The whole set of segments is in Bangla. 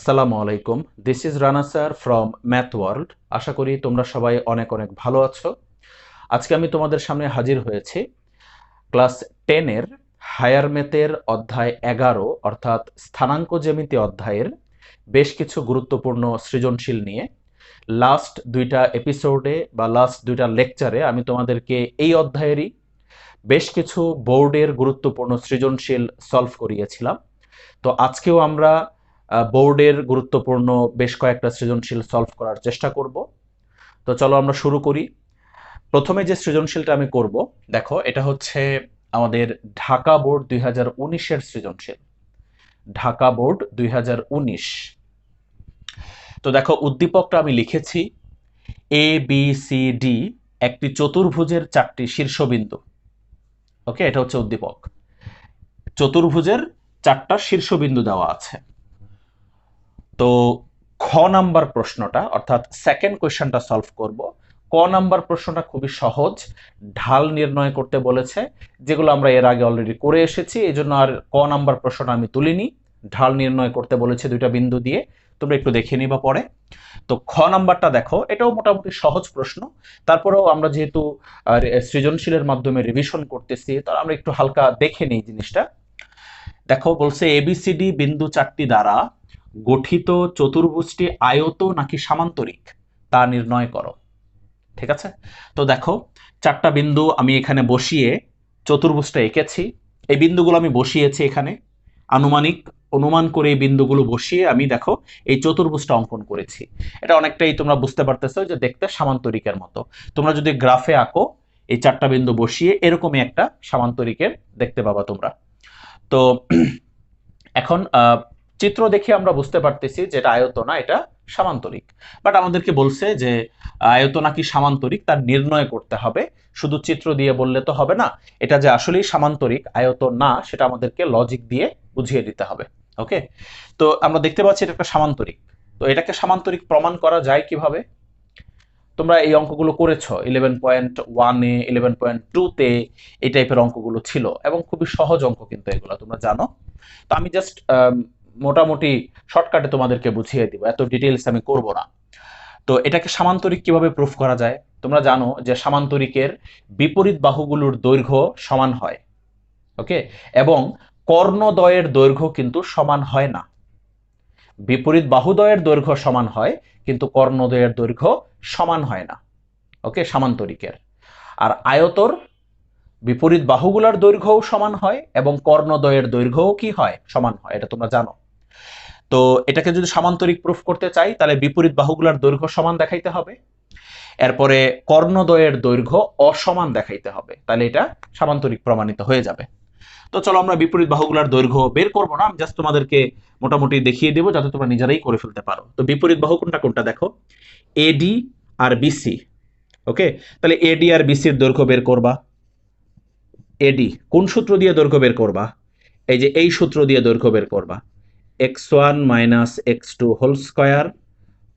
আসসালামু আলাইকুম। This is Rana sir from math world. আশা করি তোমরা সবাই অনেক অনেক ভালো আছো। আজকে আমি তোমাদের সামনে হাজির হয়েছি ক্লাস 10-এর হায়ার ম্যাথের অধ্যায় 11 অর্থাৎ স্থানাঙ্ক জ্যামিতি অধ্যায়ের বেশ কিছু গুরুত্বপূর্ণ সৃজনশীল নিয়ে। লাস্ট দুইটা এপিসোডে বা লাস্ট দুইটা লেকচারে আমি তোমাদেরকে এই অধ্যায়েরই বেশ কিছু বোর্ডের গুরুত্বপূর্ণ সৃজনশীল সলভ করিয়েছিলাম। তো আজকেও আমরা বোর্ডের গুরুত্বপূর্ণ বেশ কয়েকটা সৃজনশীল সলভ করার চেষ্টা করব। তো চলো আমরা শুরু করি। প্রথমে যে সৃজনশীলটা আমি করব, দেখো এটা হচ্ছে আমাদের ঢাকা বোর্ড 2019-এর সৃজনশীল। ঢাকা বোর্ড 2019। তো দেখো উদ্দীপকটা আমি লিখেছি এ বি সি ডি একটি চতুর্ভুজের 4টি শীর্ষবিন্দু। ওকে, এটা হচ্ছে উদ্দীপক। চতুর্ভুজের 4টা শীর্ষবিন্দু দেওয়া আছে। তো খ নাম্বার প্রশ্নটা অর্থাৎ সেকেন্ড কোয়েশ্চেনটা সলভ করব। ক নাম্বার প্রশ্নটা খুবই সহজ, ঢাল নির্ণয় করতে বলেছে, যেগুলো আমরা এর আগে অলরেডি করে এসেছি, এই জন্য আর ক নাম্বার প্রশ্নটা আমি তুলিনি। ঢাল নির্ণয় করতে বলেছে দুইটা বিন্দু দিয়ে, তোমরা একটু দেখে নিবা পরে। তো খ নাম্বারটা দেখো, এটাও মোটামুটি সহজ প্রশ্ন। তারপরেও আমরা যেহেতু সৃজনশীলের মাধ্যমে রিভিশন করতেছি, তাহলে আমরা একটু হালকা দেখে নিই জিনিসটা। দেখো বলছে এবিসিডি বিন্দু 4টি দ্বারা গঠিত চতুর্ভুজটি আয়ত নাকি সামান্তরিক তা নির্ণয় করো। ঠিক আছে, তো দেখো 4টা বিন্দু আমি এখানে বসিয়ে চতুর্ভুজটা এঁকেছি। এই বিন্দুগুলো আমি বসিয়েছি এখানে, অনুমান করে এই বিন্দুগুলো বসিয়ে আমি দেখো এই চতুর্ভুজটা অঙ্কন করেছি। এটা অনেকটাই তোমরা বুঝতে পারতেছো যে দেখতে সামান্তরিকের মতো। তোমরা যদি গ্রাফে আঁকো এই 4টা বিন্দু বসিয়ে এরকমই একটা সামান্তরিকের দেখতে পাবা তোমরা। তো এখন চিত্র দেখে আমরা বুঝতে পারতেছি যে এটা আয়ত না, এটা সামান্তরিক। বাট আমাদেরকে বলছে যে আয়ত নাকি সামান্তরিক তার নির্ণয় করতে হবে। শুধু চিত্র দিয়ে বললে তো হবে না, এটা যে আসলেই সামান্তরিক আয়ত না সেটা আমাদেরকে লজিক দিয়ে বুঝিয়ে দিতে হবে। ওকে, তো আমরা দেখতে পাচ্ছি এটা একটা সামান্তরিক। তো এটাকে সামান্তরিক প্রমাণ করা যায় কিভাবে? তোমরা এই অঙ্কগুলো করেছো 11.1-এ, 11.2-তে এই টাইপের অঙ্কগুলো ছিল এবং খুবই সহজ অঙ্ক কিন্তু এগুলো তোমরা জানো। তো আমি জাস্ট মোটামুটি শর্টকাটে তোমাদেরকে বুঝিয়ে দিব, এত ডিটেইলস আমি করব না। তো এটাকে সামান্তরিক কিভাবে প্রুফ করা যায়? তোমরা জানো যে সামান্তরিকের বিপরীত বাহুগুলোর দৈর্ঘ্য সমান হয়। ওকে, এবং কর্ণদ্বয়ের দৈর্ঘ্য কিন্তু সমান হয় না। বিপরীত বাহুদ্বয়ের দৈর্ঘ্য সমান হয় কিন্তু কর্ণদ্বয়ের দৈর্ঘ্য সমান হয় না। ওকে, সামান্তরিকের। আর আয়তর বিপরীত বাহুগুলোর দৈর্ঘ্যও সমান হয় এবং কর্ণদ্বয়ের দৈর্ঘ্যও কি হয়? সমান হয়, এটা তোমরা জানো। তো এটাকে যদি সামান্তরিক প্রুফ করতে চাই তাহলে বিপরীত বাহুগুলোর দৈর্ঘ্য সমান দেখাইতে হবে, এরপরে কর্ণদ্বয়ের দৈর্ঘ্য অসমান দেখাইতে হবে, তাহলে এটা সামান্তরিক প্রমাণিত হয়ে যাবে। তো চলো আমরা বিপরীত বাহুগুলোর দৈর্ঘ্য বের করবো না, আমি জাস্ট তোমাদেরকে মোটামুটি দেখিয়ে দেবো যাতে তোমরা নিজেরাই করে ফেলতে পারো। তো বিপরীত বাহু কোনটা কোনটা দেখো, এডি আর বিসি। ওকে, তাহলে এডি আর বিসির দৈর্ঘ্য বের করবা। এডি কোন সূত্র দিয়ে দৈর্ঘ্য বের করবা? এই যে এই সূত্র দিয়ে দৈর্ঘ্য বের করবা, x1 minus x2 whole square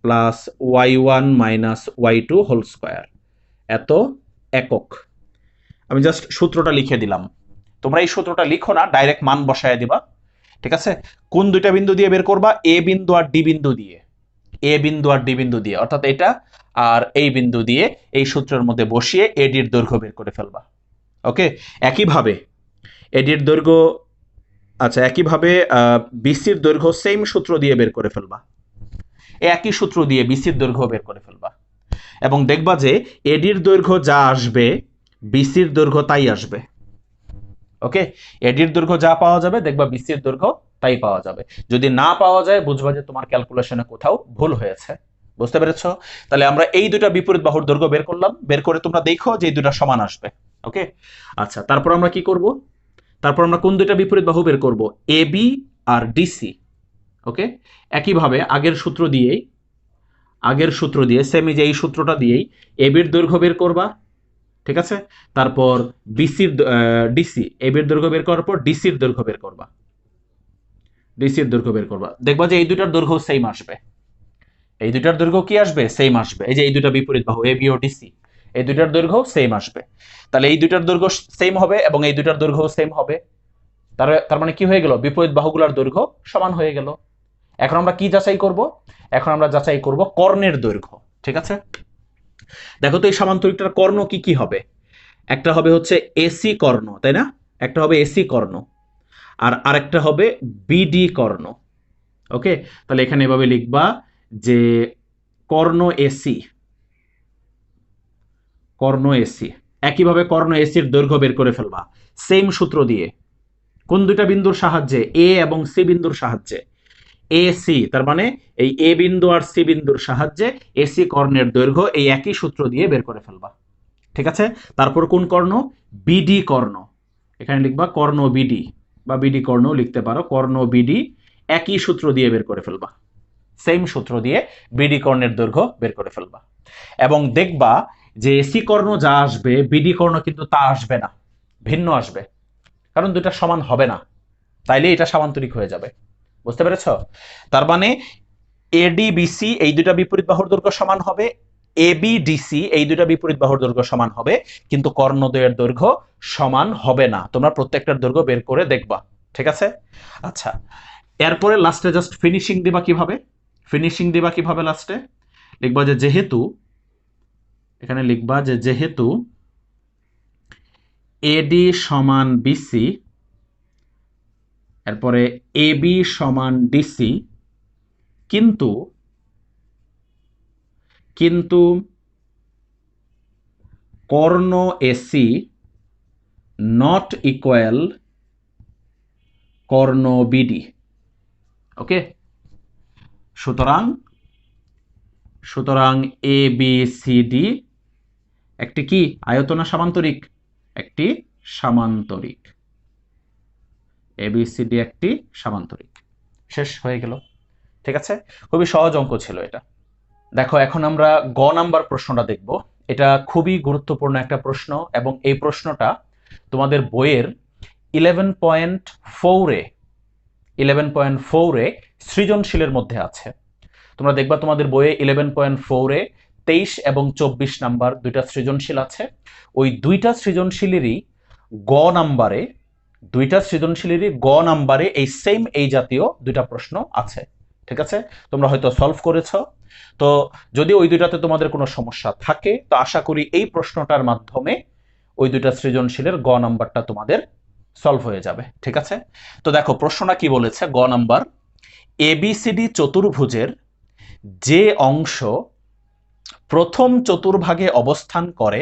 plus y1 minus y2 whole square, এত একক। আমি জাস্ট সূত্রটা লিখে দিলাম, তোমরা এই সূত্রটা লিখো না, ডাইরেক্ট মান বসায় দিবা। ঠিক আছে, কোন দুইটা বিন্দু দিয়ে বের করবা? এ বিন্দু আর ডি বিন্দু দিয়ে। এ বিন্দু আর ডি বিন্দু দিয়ে অর্থাৎ এটা আর এই বিন্দু দিয়ে এই সূত্রের মধ্যে বসিয়ে এডির দৈর্ঘ্য বের করে ফেলবা। ওকে, একইভাবে এডির দৈর্ঘ্য, আচ্ছা একইভাবে বিসির দৈর্ঘ্য সেম সূত্র দিয়ে বের করে ফেলবা। একই সূত্র দিয়ে বিসির দৈর্ঘ্য বের করে ফেলবা এবং দেখবা যে এডির দৈর্ঘ্য যা আসবে বিসির দৈর্ঘ্য তাই আসবে। ওকে, এডির দৈর্ঘ্য যা পাওয়া যাবে দেখবা বিসির দৈর্ঘ্য তাই পাওয়া যাবে। যদি না পাওয়া যায় বুঝবা যে তোমার ক্যালকুলেশনে কোথাও ভুল হয়েছে। বুঝতে পেরেছো? তাহলে আমরা এই দুটা বিপরীত বাহুর দৈর্ঘ্য বের করলাম, বের করে তোমরা দেখো যে এই দুটা সমান আসবে। ওকে, আচ্ছা তারপর আমরা কি করব? তারপর আমরা কোন দুইটা বিপরীত বাহু বের করব? এবি আর ডিসি। ওকে, একইভাবে আগের সূত্র দিয়ে সেম যে এই সূত্রটা দিয়েই এবির দৈর্ঘ্য বের করবা। ঠিক আছে, তারপর ডিসি এবির দৈর্ঘ্য বের করার পর ডিসির দৈর্ঘ্য বের করবা। দেখবা যে এই দুটার দৈর্ঘ্য সেম আসবে। এই দুটার দৈর্ঘ্য কি আসবে? সেম আসবে। এই যে এই দুটা বিপরীত বাহু এবি ও ডিসি, এই দুটার দৈর্ঘ্য সেম আসবে। তাহলে এই দুটার দৈর্ঘ্য সেম হবে এবং এই দুটার দৈর্ঘ্য সেম হবে। তার মানে কি হয়ে গেল? বিপরীত বাহুগুলোর দৈর্ঘ্য সমান হয়ে গেল। এখন আমরা কি যাচাই করব? এখন আমরা যাচাই করব কর্ণের দৈর্ঘ্য। ঠিক আছে, দেখো তো এই সামান্তরিকটার কর্ণ কি কি হবে। একটা হবে হচ্ছে এসি কর্ণ, তাই না? একটা হবে এসি কর্ণ, আর আরেকটা হবে বিডি কর্ণ। ওকে, তাহলে এখানে এভাবে লিখবা যে কর্ণ এসি, কর্ণ এসি। একইভাবে কর্ণ এসির দৈর্ঘ্য বের করে ফেলবা সেম সূত্র দিয়ে। কোন দুইটা বিন্দুর সাহায্যে? এ এবং সি বিন্দুর সাহায্যে। এ সি, তার মানে এই এ বিন্দু আর সি বিন্দুর সাহায্যে এসি কর্ণের দৈর্ঘ্য এই একই সূত্র দিয়ে বের করে ফেলবা। ঠিক আছে, তারপর কোন কর্ণ? বিডি কর্ণ। এখানে লিখবা কর্ণ বিডি, বা বিডি কর্ণ লিখতে পারো, কর্ণ বিডি একই সূত্র দিয়ে বের করে ফেলবা, সেম সূত্র দিয়ে বিডি কর্ণের দৈর্ঘ্য বের করে ফেলবা। এবং দেখবা যে এসি কর্ণ যা আসবে বিডি কর্ণ কিন্তু তা আসবে না, ভিন্ন আসবে, কারণ দুইটা সমান হবে না, তাইলে এটা সামান্তরিক হয়ে যাবে। বুঝতে পেরেছ? তার মানে এডি বিসি এই দুইটা বিপরীত বাহুর দৈর্ঘ্য সমান হবে, এবি ডিসি এই দুইটা বিপরীত বাহুর দৈর্ঘ্য সমান হবে, কিন্তু কর্ণদ্বয়ের দৈর্ঘ্য সমান হবে না। তোমরা প্রত্যেকটার দৈর্ঘ্য বের করে দেখবা। ঠিক আছে, আচ্ছা, এরপরে লাস্টে জাস্ট ফিনিশিং দিবা কিভাবে? ফিনিশিং দিবা কিভাবে? লাস্টে লিখবা যে যেহেতু, এখানে লিখবা যে যেহেতু এডি সমান বিসি, এরপরে এবি সমান ডিসি, কিন্তু কিন্তু কর্ণ এসি নট ইকুয়াল কর্ণ বিডি। ওকে, সুতরাং সুতরাং এ বি সি ডি একটি কি আয়তনা সামান্তরিক? একটি সামান্তরিক। এবিসিডি একটি সামান্তরিক। শেষ হয়ে গেল। ঠিক আছে, খুবই সহজ অঙ্ক ছিল এটা। দেখো এখন আমরা গ নাম্বার প্রশ্নটা দেখব। এটা খুবই গুরুত্বপূর্ণ একটা প্রশ্ন, এবং এই প্রশ্নটা তোমাদের বইয়ের 11.4-এ 11.4-এ সৃজনশীলের মধ্যে আছে। তোমরা দেখবা তোমাদের বইয়ে 11.4-এ 23 এবং 24 নাম্বার দুইটা সৃজনশীল আছে। ওই দুইটা সৃজনশীলেরই গ নাম্বারে, এই সেম এই জাতীয় দুইটা প্রশ্ন আছে। ঠিক আছে, তোমরা হয়তো সলভ করেছ। তো যদি ওই দুইটাতে তোমাদের কোনো সমস্যা থাকে, তো আশা করি এই প্রশ্নটার মাধ্যমে ওই দুইটা সৃজনশীলের গ নাম্বারটা তোমাদের সলভ হয়ে যাবে। ঠিক আছে, তো দেখো প্রশ্নটা কি বলেছে। গ নাম্বার, এবিসিডি চতুর্ভুজের যে অংশ প্রথম চতুর্ভাগে অবস্থান করে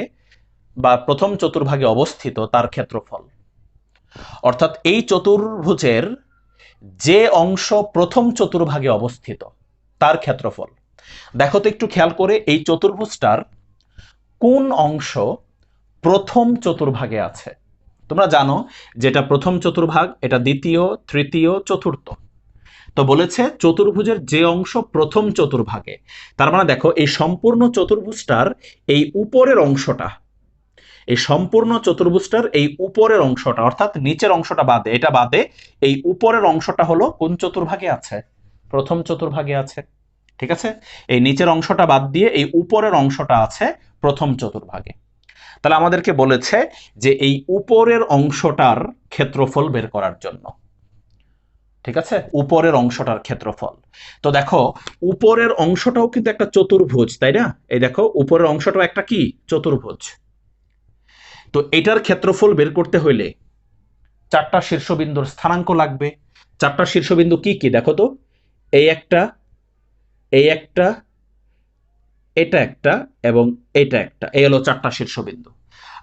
বা প্রথম চতুর্ভাগে অবস্থিত তার ক্ষেত্রফল। অর্থাৎ এই চতুর্ভুজের যে অংশ প্রথম চতুর্ভাগে অবস্থিত তার ক্ষেত্রফল। দেখো তো একটু খেয়াল করে, এই চতুর্ভুজটার কোন অংশ প্রথম চতুর্ভাগে আছে? তোমরা জানো যেটা প্রথম চতুর্ভাগ, এটা দ্বিতীয়, তৃতীয়, চতুর্থ। তো বলেছে চতুর্ভুজের যে অংশ প্রথম চতুর্ভাগে, তার মানে দেখো এই সম্পূর্ণ চতুর্ভুজটার এই উপরের অংশটা, এই সম্পূর্ণ চতুর্ভুজটার এই উপরের অংশটা, অর্থাৎ নিচের অংশটা বাদে, এটা বাদে এই উপরের অংশটা হলো কোন চতুর্ভাগে আছে? প্রথম চতুর্ভাগে আছে। ঠিক আছে, এই নিচের অংশটা বাদ দিয়ে এই উপরের অংশটা আছে প্রথম চতুর্ভাগে। তাহলে আমাদেরকে বলেছে যে এই উপরের অংশটার ক্ষেত্রফল বের করার জন্য। ঠিক আছে, উপরের অংশটার ক্ষেত্রফল। তো দেখো উপরের অংশটাও কিন্তু একটা চতুর্ভুজ, তাই না? এই দেখো উপরের অংশটাও একটা কি চতুর্ভুজ। তো এটার ক্ষেত্রফল বের করতে হইলে চারটা শীর্ষবিন্দুর স্থানাঙ্ক লাগবে। চারটা শীর্ষবিন্দু কি কি দেখো তো, এই একটা, এই একটা, এটা একটা এবং এটা একটা, এই হলো চারটা শীর্ষবিন্দু।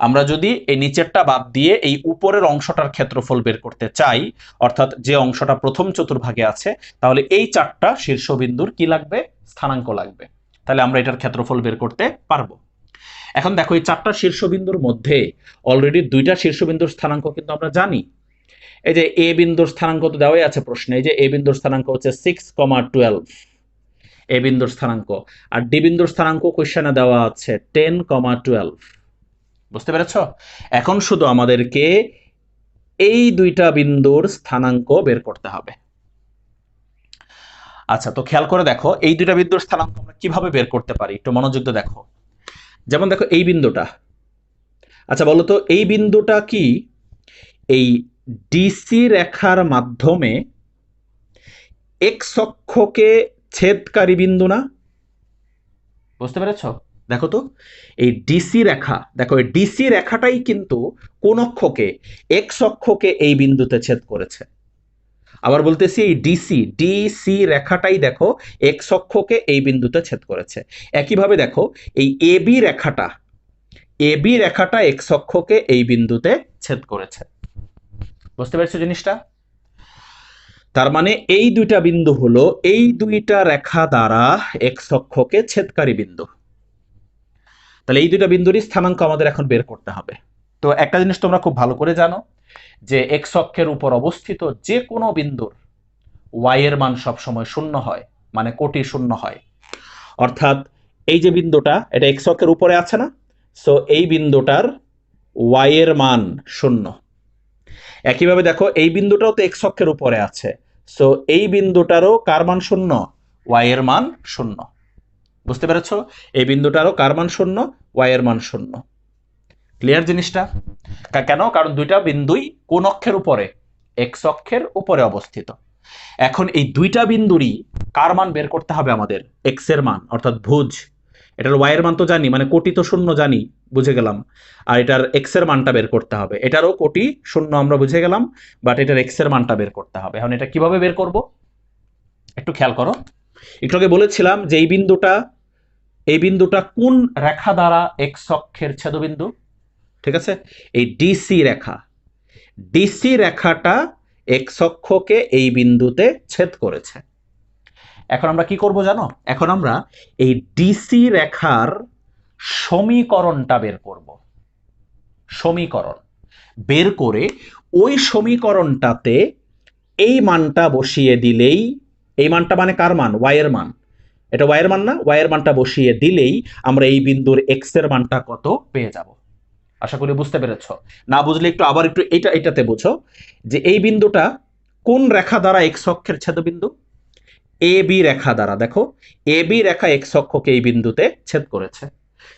আমরা যদি এই নিচেরটা বাদ দিয়ে এই উপরের অংশটার ক্ষেত্রফল বের করতে চাই, অর্থাৎ যে অংশটা প্রথম চতুর্ভাগে আছে, তাহলে এই চারটা শীর্ষবিন্দুর কি লাগবে? স্থানাঙ্ক লাগবে। তাহলে আমরা এটার ক্ষেত্রফল বের করতে পারবো। এখন দেখো এই চারটা শীর্ষবিন্দুর মধ্যে অলরেডি দুইটা শীর্ষবিন্দুর স্থানাঙ্ক কিন্তু আমরা জানি। এই যে এ বিন্দুর স্থানাঙ্ক তো দেওয়াই আছে প্রশ্নে, এই যে এ বিন্দুর স্থানাঙ্ক হচ্ছে 6,12, এ বিন্দুর স্থানাঙ্ক। আর ডি বিন্দুর স্থানাঙ্ক কোশ্চেনে দেওয়া আছে 10,12। বুঝতে পেরেছ? এখন শুধু আমাদেরকে এই দুইটা বিন্দুর স্থানাঙ্ক বের করতে হবে। আচ্ছা, তো খেয়াল করে দেখো এই দুইটা বিন্দুর স্থানাঙ্ক আমরা কিভাবে বের করতে পারি, একটু মনোযোগ দিয়ে দেখো। যেমন দেখো এই বিন্দুটা, আচ্ছা বলো তো এই বিন্দুটা কি এই ডিসি রেখার মাধ্যমে এক্স অক্ষকে ছেদকারী বিন্দু না? বুঝতে পেরেছ? দেখো তো এই ডিসি রেখা, দেখো এই ডিসি রেখাটাই কিন্তু কোন অক্ষকে, এক্স অক্ষকে এই বিন্দুতে ছেদ করেছে। আবার বলতেছি এই ডিসি রেখাটাই দেখো এক্স অক্ষকে এই বিন্দুতে ছেদ করেছে। একইভাবে দেখো এই এবি রেখাটা এক্স অক্ষকে এই বিন্দুতে ছেদ করেছে। বুঝতে পেরেছো জিনিসটা? তার মানে এই দুইটা বিন্দু হলো এই দুইটা রেখা দ্বারা এক্স অক্ষকে ছেদকারী বিন্দু। তাহলে এই দুইটা বিন্দুরই স্থানাঙ্ক আমাদের এখন বের করতে হবে। তো একটা জিনিস তোমরা খুব ভালো করে জানো যে এক্স অক্ষের উপর অবস্থিত যে কোনো বিন্দুর ওয়াই এর মান সবসময় শূন্য হয়, মানে কোটি শূন্য হয়। অর্থাৎ এই যে বিন্দুটা, এটা এক্স অক্ষের উপরে আছে না, সো এই বিন্দুটার ওয়াই এর মান শূন্য। একইভাবে দেখো এই বিন্দুটাও তো এক্স অক্ষের উপরে আছে, সো এই বিন্দুটারও কার মান শূন্য? ওয়াই এর মান শূন্য। বুঝতে পেরেছো? এই বিন্দুটারও কার মান শূন্য? ওয়াই এর মান শূন্য। ক্লিয়ার জিনিসটা? কেন? কারণ দুইটা বিন্দুই কোন অক্ষের উপরে? এক্স অক্ষের উপরে অবস্থিত। এখন এই দুইটা বিন্দুরই কার মান বের করতে হবে আমাদের? এক্স এর মান, অর্থাৎ ভুজ। এটার ওয়াই এর মান তো জানি, মানে কোটি তো শূন্য জানি, বুঝে গেলাম। আর এটার এক্স এর মানটা বের করতে হবে। এটারও কোটি শূন্য আমরা বুঝে গেলাম, বাট এটার এক্স এর মানটা বের করতে হবে। এখন এটা কিভাবে বের করব একটু খেয়াল করো। একটু আগে বলেছিলাম যে এই বিন্দুটা কোন রেখা দ্বারা এক্স অক্ষের ছেদবিন্দু? ঠিক আছে, এই ডিসি রেখাটা এক্স অক্ষকে এই বিন্দুতে ছেদ করেছে। এখন আমরা কি করব জানো? এখন আমরা এই ডিসি রেখার সমীকরণটা বের করব। সমীকরণ বের করে ওই সমীকরণটাতে এই মানটা বসিয়ে দিলেই, এই মানটা মানে কার মান? ওয়াই এর মান। এটা ওয়াই এর মান না? ওয়াই এর মানটা বসিয়ে দিলেই আমরা এই বিন্দুর এক্স এর মানটা কত পেয়ে যাব। আশা করি বুঝতে পেরেছ। না বুঝলে একটু আবার একটু এটাতে বুঝো যে এই বিন্দুটা কোন রেখা দ্বারা এক্স অক্ষের ছেদবিন্দু? এ বি রেখা দ্বারা। দেখো এ বি রেখা এক্স অক্ষকে এই বিন্দুতে ছেদ করেছে।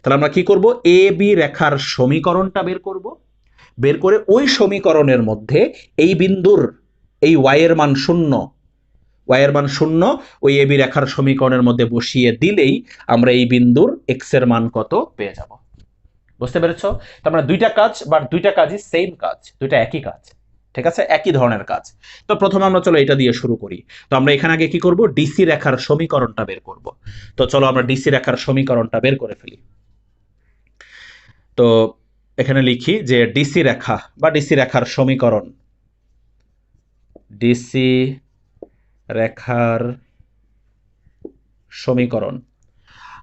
তাহলে আমরা কি করব? এ বি রেখার সমীকরণটা বের করব। বের করে ওই সমীকরণের মধ্যে এই বিন্দুর এই ওয়াই এর মান শূন্য, ওই এ বি রেখার সমীকরণের মধ্যে বসিয়ে দিলেই আমরা এই বিন্দুর এক্স এর মান কত পেয়ে যাব। বুঝতে পেরেছো? তার মানে দুইটা কাজ, বা দুইটা কাজই সেম কাজ, দুইটা একই কাজ। ঠিক আছে, একই ধরনের কাজ। তো প্রথমে আমরা চলো এটা দিয়ে শুরু করি। তো আমরা এখানে আগে কি করব? ডিসি রেখার সমীকরণটা বের করব। তো চলো আমরা ডিসি রেখার সমীকরণটা বের করে ফেলি। তো এখানে লিখি যে ডিসি রেখা বা ডিসি রেখার সমীকরণ, ডিসি রেখার সমীকরণ।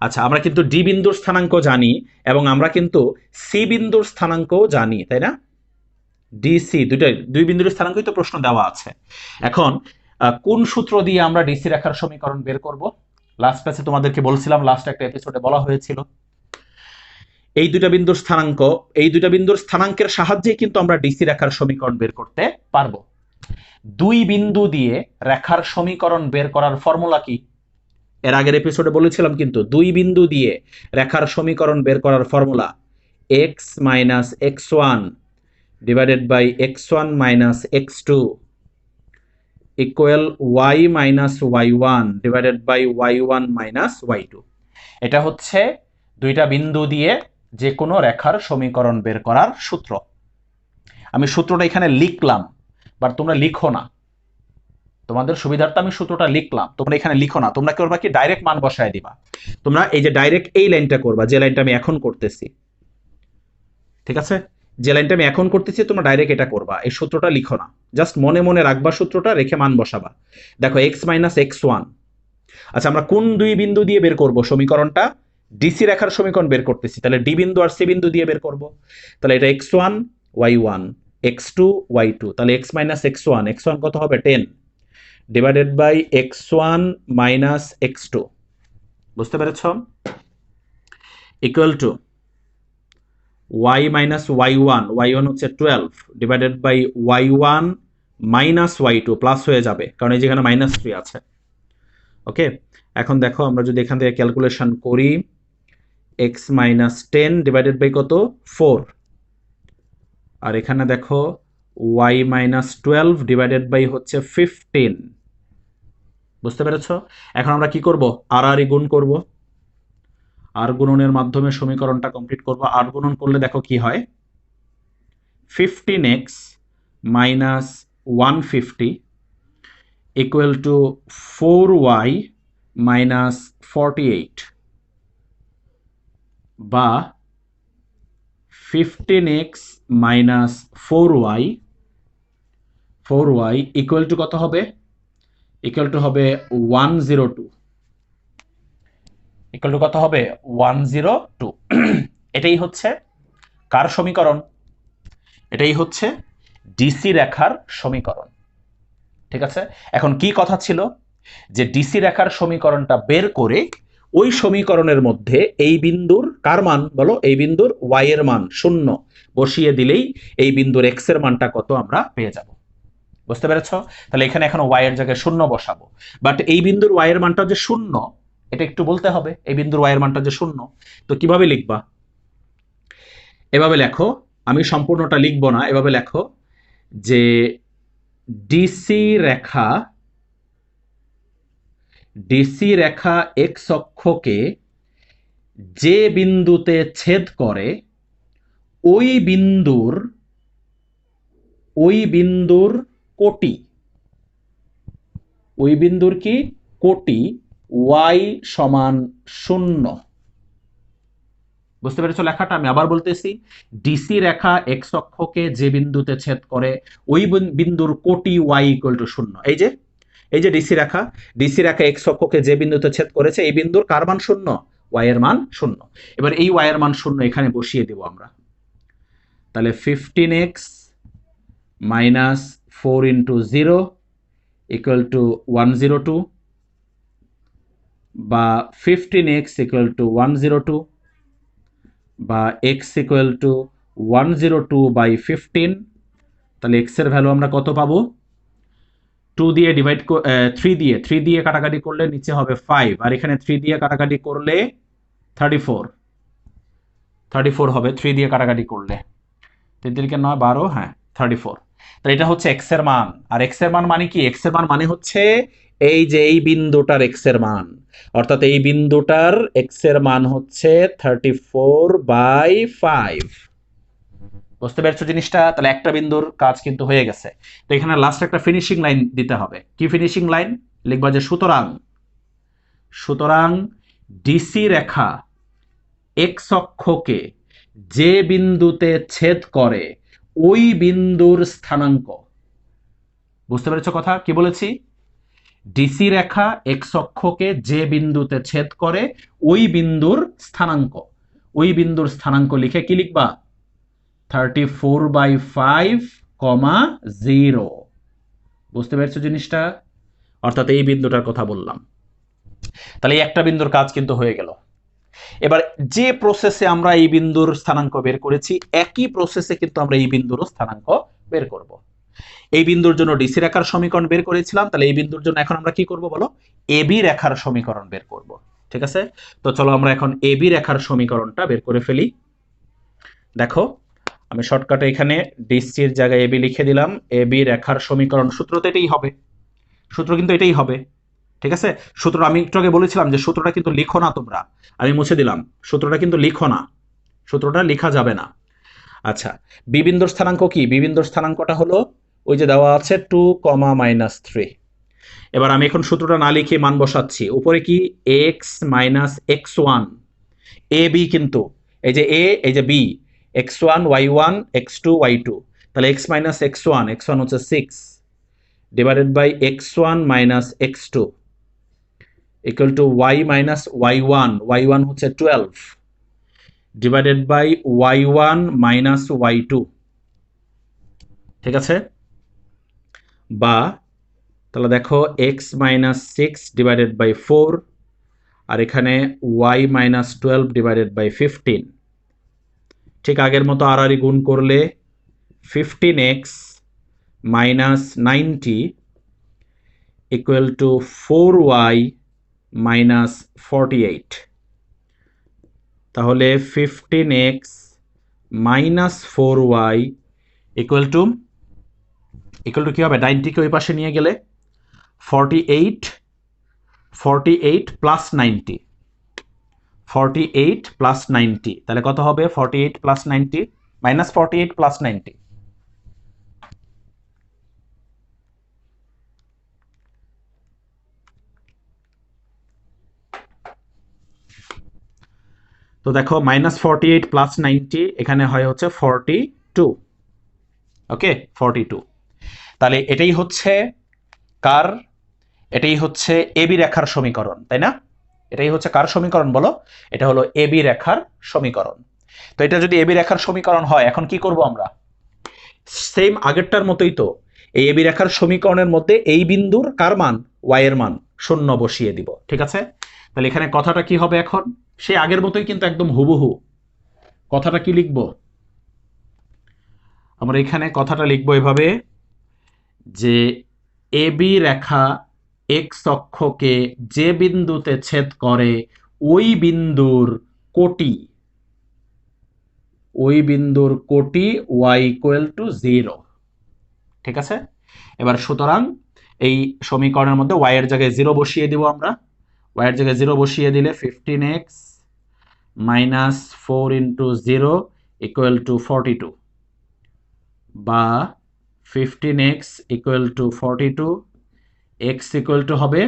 আচ্ছা, আমরা কিন্তু ডি বিন্দুর স্থানাঙ্ক জানি এবং আমরা কিন্তু সি বিন্দুর স্থানাঙ্কও জানি, তাই না? ডিসি দুই বিন্দুর স্থানাঙ্কই তো প্রশ্ন দেওয়া আছে। এখন কোন সূত্র দিয়ে আমরা ডিসি রেখার সমীকরণ বের করব? লাস্ট ক্লাসে তোমাদেরকে বলছিলাম, লাস্ট একটা এপিসোডে বলা হয়েছিল এই দুইটা বিন্দুর স্থানাঙ্কের সাহায্যে কিন্তু আমরা ডিসি রেখার সমীকরণ বের করতে পারবো। দুই বিন্দু দিয়ে রেখার সমীকরণ বের করার ফর্মুলা কি? এর আগের এপিসোডে বলেছিলাম কিন্তু দুই বিন্দু দিয়ে রেখার সমীকরণ বের করার formula x minus x one divided by x one minus x two equal y minus y one divided by y one minus y two. এটা হচ্ছে দুইটা বিন্দু দিয়ে যে কোনো রেখার সমীকরণ বের করার সূত্র। আমি সূত্রটা এখানে লিখলাম, বাট তোমরা লিখো না, তোমাদের সুবিধার্থে আমি সূত্রটা লিখলাম, তোমরা এখানে লিখো না। তোমরা করবা কি? ডাইরেক্ট মান বসায় দিবা। তোমরা এই যে ডাইরেক্ট এই লাইনটা করবা, যে লাইনটা আমি এখন করতেছি। ঠিক আছে, যে লাইনটা আমি এখন করতেছি তোমরা ডাইরেক্ট এটা করবা, এই সূত্রটা লিখো না, জাস্ট মনে মনে রাখবা সূত্রটা, রেখে মান বসাবা। দেখো এক্স মাইনাস এক্স ওয়ান। আচ্ছা, আমরা কোন দুই বিন্দু দিয়ে বের করব সমীকরণটা? ডিসি রেখার সমীকরণ বের করতেছি, তাহলে ডি বিন্দু আর সি বিন্দু দিয়ে বের করব। তাহলে এটা x one y one, x two y two, তাহলে এক্স মাইনাস এক্স ওয়ান কত হবে? 10 divided by x one minus x two. বুঝতে পেরেছ? Equal to y minus y one হচ্ছে 12 divided by y one minus y two, plus হয়ে যাবে কারণ এই যেখানে মাইনাস 3 আছে। ওকে, এখন দেখো আমরা যদি এখান থেকে ক্যালকুলেশন করি, এক্স মাইনাস 10 ডিভাইডেড বাই কত? 4। আর এখানে দেখো ওয়াই মাইনাস 12 ডিভাইডেড বাই হচ্ছে 15। বুঝতে পেরেছো? এখন আমরা কি করব? আর গুণ করব, আর গুণনের মাধ্যমে সমীকরণটা কমপ্লিট করব। আর গুণন করলে দেখো কি হয়, 15x minus 150 equal to 4y minus 48, বা 15x minus 4y equal to কত হবে? ইকুয়াল টু হবে 102। ইকুয়াল টু কত হবে? 102। এটাই হচ্ছে কার সমীকরণ? এটাই হচ্ছে ডিসি রেখার সমীকরণ। ঠিক আছে, এখন কি কথা ছিল যে ডিসি রেখার সমীকরণটা বের করে ওই সমীকরণের মধ্যে এই বিন্দুর কার মান বলো? এই বিন্দুর ওয়াই এর মান 0 বসিয়ে দিলেই এই বিন্দুর এক্স এর মানটা কত আমরা পেয়ে যাব। বুঝতে পেরেছো? তাহলে এখানে এখন ওয়াই এর জায়গায় 0 বসাবো, বাট এই বিন্দুর ওয়াই এর মানটা যে 0 এটা একটু বলতে হবে। এই বিন্দুর ওয়াই এর মানটা যে 0, তো কিভাবে লিখবা? এভাবে লেখো, আমি সম্পূর্ণটা লিখবো না, এভাবে লেখো যে ডিসি রেখা এক্স অক্ষকে যে বিন্দুতে ছেদ করে ওই বিন্দুর কোটি, ওই বিন্দুর কি কোটি y সমান 0। বুঝতে পেরেছো লেখাটা? আমি আবার বলতেছি, ডিসি রেখা এক্স অক্ষকে যে বিন্দুতে ছেদ করে ওই বিন্দুর কোটি y ইকুয়াল টু 0। এই যে ডিসি রেখা এক্স অক্ষকে যে বিন্দুতে ছেদ করেছে এই বিন্দুর কার মান 0? y এর মান 0। এবার এই y এর মান 0 এখানে বসিয়ে দেব আমরা। তাহলে 15x minus 4 into 0 equal to 102, বা 15x ইকুয়াল টু 102, বা x ইকুয়াল টু 102/15। তাহলে x এর ভ্যালু আমরা কত পাবো? 2 দিয়ে ডিভাইড 3 দিয়ে কাটাকাটি করলে নিচে হবে 5, আর এখানে 3 দিয়ে কাটাকাটি করলে 34 হবে 3 দিয়ে কাটাকাটি করলে। 3 3 9 12, হ্যাঁ 34। তাহলে এটা হচ্ছে এক্স এর মান। আর এক্স এর মান মানে কি? এক্স এর মান মানে হচ্ছে এই যে এই বিন্দুটার এক্স এর মান, অর্থাৎ এই বিন্দুটার এক্স এর মান হচ্ছে 34/5। বুঝতে পেরেছো জিনিসটা? তাহলে একটা বিন্দুর কাজ কিন্তু হয়ে গেছে। তো এখানে লাস্ট একটা ফিনিশিং লাইন দিতে হবে। কি ফিনিশিং লাইন? লিখবা যে সুতরাং ডিসি রেখা এক্স অক্ষকে যে বিন্দুতে ছেদ করে ওই বিন্দুর স্থানাঙ্ক। বুঝতে পেরেছো কথা? কি বলেছি? ডিসি রেখা এক্স অক্ষকে যে বিন্দুতে ছেদ করে ওই বিন্দুর স্থানাঙ্ক। ওই বিন্দুর স্থানাঙ্ক লিখে কি লিখবা? 34/5, 0। বুঝতে পেরেছো জিনিসটা? অর্থাৎ এই বিন্দুটার কথা বললাম। তাহলে এই একটা বিন্দুর কাজ কিন্তু হয়ে গেল। এবার যে প্রসেসে আমরা এই বিন্দুর স্থানাঙ্ক বের করেছি একই প্রসেসে কিন্তু আমরা এই বিন্দুরও স্থানাঙ্ক বের করব। এই বিন্দুর জন্য ডিসি রেখার সমীকরণ বের করেছিলাম, তাহলে এই বিন্দুর জন্য এখন আমরা কি করব বলো? এবি রেখার সমীকরণ বের করব। ঠিক আছে, তো চলো আমরা এখন এবি রেখার সমীকরণটা বের করে ফেলি। দেখো, আমি শর্টকাটে এখানে ডিসির জায়গায় এবি লিখে দিলাম। এবি রেখার সমীকরণ সূত্র তো এটাই হবে, সূত্র কিন্তু এটাই হবে। ঠিক আছে, সূত্র আমি একটু আগে বলেছিলাম যে সূত্রটা কিন্তু লিখো না তোমরা, আমি মুছে দিলাম। সূত্রটা কিন্তু লিখো না, সূত্রটা লেখা যাবে না। আচ্ছা, বি বিন্দুর স্থানাঙ্ক কি? বি বিন্দুর স্থানাঙ্কটা হলো ওই যে দেওয়া আছে 2, -3। এবার আমি এখন সূত্রটা না লিখে মান বসাচ্ছি। উপরে কি? x - x1 এ বি, কিন্তু এই যে এ, এই যে B, x1 y1 x2 y2। তাহলে x - x1 হচ্ছে 6 divided by x1 - x2 equal to y - y1 হচ্ছে 12 ডিভাইডেড বাই y1 - y2। ঠিক আছে, বা তাহলে দেখো x - 6 ডিভাইডেড বাই 4, আর এখানে y - 12 ডিভাইডেড বাই 15। ঠিক আগের মতো আর গুণ করলে 15x - 90 ইকুয়াল টু 4y - 48। তাহলে 15x - 4y ইকুয়াল টু কি হবে? 90 কে ওই পাশে নিয়ে গেলে 48 48 প্লাস 90, 48 প্লাস 90, তাহলে কত হবে? 48 প্লাস 90 মাইনাস 48 প্লাস 90, তো দেখো মাইনাস 48 প্লাস 90 এখানে হয় হচ্ছে 42, ওকে 42। তাহলে এটাই হচ্ছে কার? এটাই হচ্ছে এবি রেখার সমীকরণ, তাই না? এটাই হচ্ছে কার সমীকরণ বলো? এটা হলো এবি রেখার সমীকরণ। তো এটা যদি এবি রেখার সমীকরণ হয়, এখন কি করব আমরা? সেম আগেরটার মতোই তো, এই এবি রেখার সমীকরণের মধ্যে এই বিন্দুর কার মান? ওয়াই এর মান 0 বসিয়ে দিব, ঠিক আছে? তাহলে এখানে কথাটা কি হবে এখন? সেই আগের মতোই কিন্তু একদম হুবহু। কথাটা কি লিখব? আমরা এখানে কথাটা লিখব এভাবে যে এবি রেখা এক্স অক্ষকে যে বিন্দুতে ছেদ করে ওই বিন্দুর কোটি, ওয়াই ইকুয়াল টু 0, ঠিক আছে? এবার সুতরাং এই সমীকরণের মধ্যে ওয়াই এর জায়গায় 0 বসিয়ে দিব আমরা। ওয়াই এর জায়গায় 0 বসিয়ে দিলে 15x minus 4 into 0 equal to 42, বা 15x equal to 42, x equal to হবে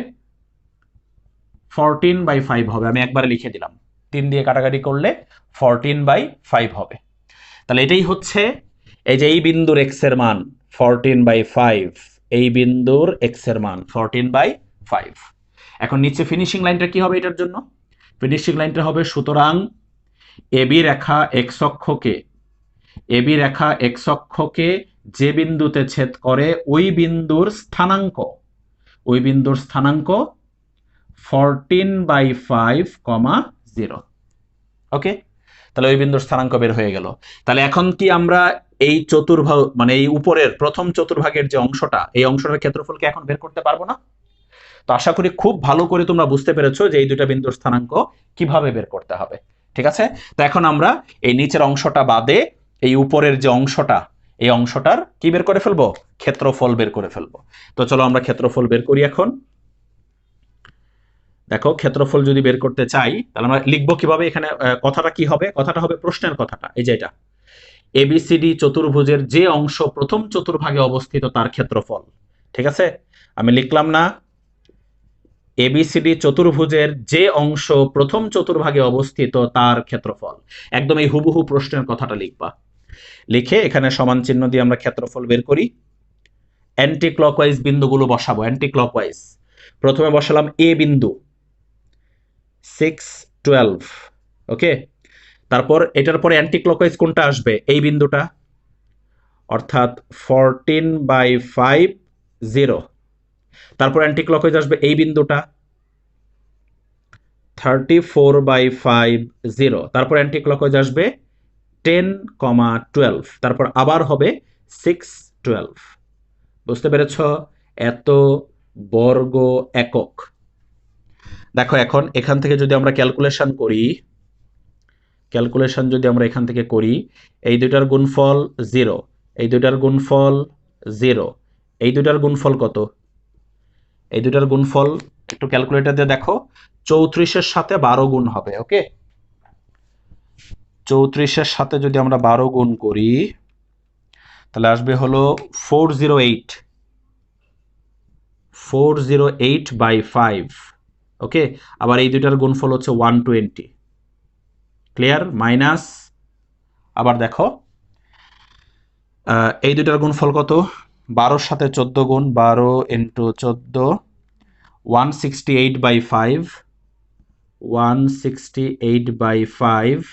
14/5 হবে। আমি একবারে লিখে দিলাম, 3 দিয়ে কাটাকাটি করলে 14/5 হবে। তাহলে এটাই হচ্ছে এই যে এই বিন্দুর x এর মান 14/5, এই বিন্দুর x এর মান 14/5। এখন নিচে ফিনিশিং লাইনটা কি হবে এটার জন্য? ফিনিশিং লাইনটা হবে সুতরাং এবি রেখা x অক্ষকে যে বিন্দুতে ছেদ করে ওই বিন্দুর স্থানাঙ্ক 14/5, 0, ওকে? তাহলে ওই বিন্দুর স্থানাঙ্ক বের হয়ে গেল। তাহলে এখন কি আমরা এই চতুর্ভাগ মানে এই উপরের প্রথম চতুর্ভাগের যে অংশটা, এই অংশটার ক্ষেত্রফলকে এখন বের করতে পারবো না? তো আশা করি খুব ভালো করে তোমরা বুঝতে পেরেছো যে এই দুটো বিন্দুর স্থানাঙ্ক কিভাবে বের করতে হবে, ঠিক আছে? তো এখন আমরা এই নিচের অংশটা বাদে এই উপরের যে অংশটা, এই অংশটার কি বের করে ফেলবো? ক্ষেত্রফল বের করে ফেলবো। তো চলো আমরা ক্ষেত্রফল বের করি এখন। দেখো ক্ষেত্রফল যদি বের করতে চাই তাহলে আমরা লিখবো কিভাবে? এখানে কথাটা কি হবে? কথাটা হবে প্রশ্নের কথাটা, এই যে এটা এবিসিডি চতুর্ভুজের যে অংশ প্রথম চতুর্ভাগে অবস্থিত তার ক্ষেত্রফল, ঠিক আছে? আমি লিখলাম না এবিসিডি চতুর্ভুজের যে অংশ প্রথম চতুর্ভাগে অবস্থিত তার ক্ষেত্রফল, একদম এই হুবহু প্রশ্নের কথাটা লিখবা। লিখে এখানে সমান চিহ্ন দিয়ে আমরা ক্ষেত্রফল বের করি। অ্যান্টি ক্লকওয়াইজ বিন্দুগুলো বসাবো, অ্যান্টি ক্লকওয়াইজ। প্রথমে বসালাম এ বিন্দু 6, 12, ওকে? তারপর এটার পরে অ্যান্টি ক্লকওয়াইজ কোনটা আসবে? এই বিন্দুটা, অর্থাৎ 14/5, 0। তারপর অ্যান্টি ক্লকওয়াইজ আসবে এই বিন্দুটা 34/5, 0। তারপর অ্যান্টি ক্লকওয়াইজ আসবে 10, 12। তারপর আবার হবে 6, 12। বুঝতে পেরেছ? এত বর্গ একক। দেখো এখন এখান থেকে যদি আমরা ক্যালকুলেশন যদি আমরা এখান থেকে করি, এই দুটার গুণফল 0, এই দুটার গুণফল 0, এই দুটার গুণফল কত? এই দুটার গুণফল একটু ক্যালকুলেটর দিয়ে দেখো, 34-এর সাথে 12 গুণ হবে, ওকে? 34-এর সাথে যদি আমরা 12 গুণ করি তাহলে আসবে হলো 408/5, ওকে? আবার এই দুটার গুণফল হচ্ছে 120, ক্লিয়ার? মাইনাস আবার দেখো এই দুটার গুণফল কত? 12-র সাথে 14 গুণ, 12 ইন্টু 14, 168/5, 168/5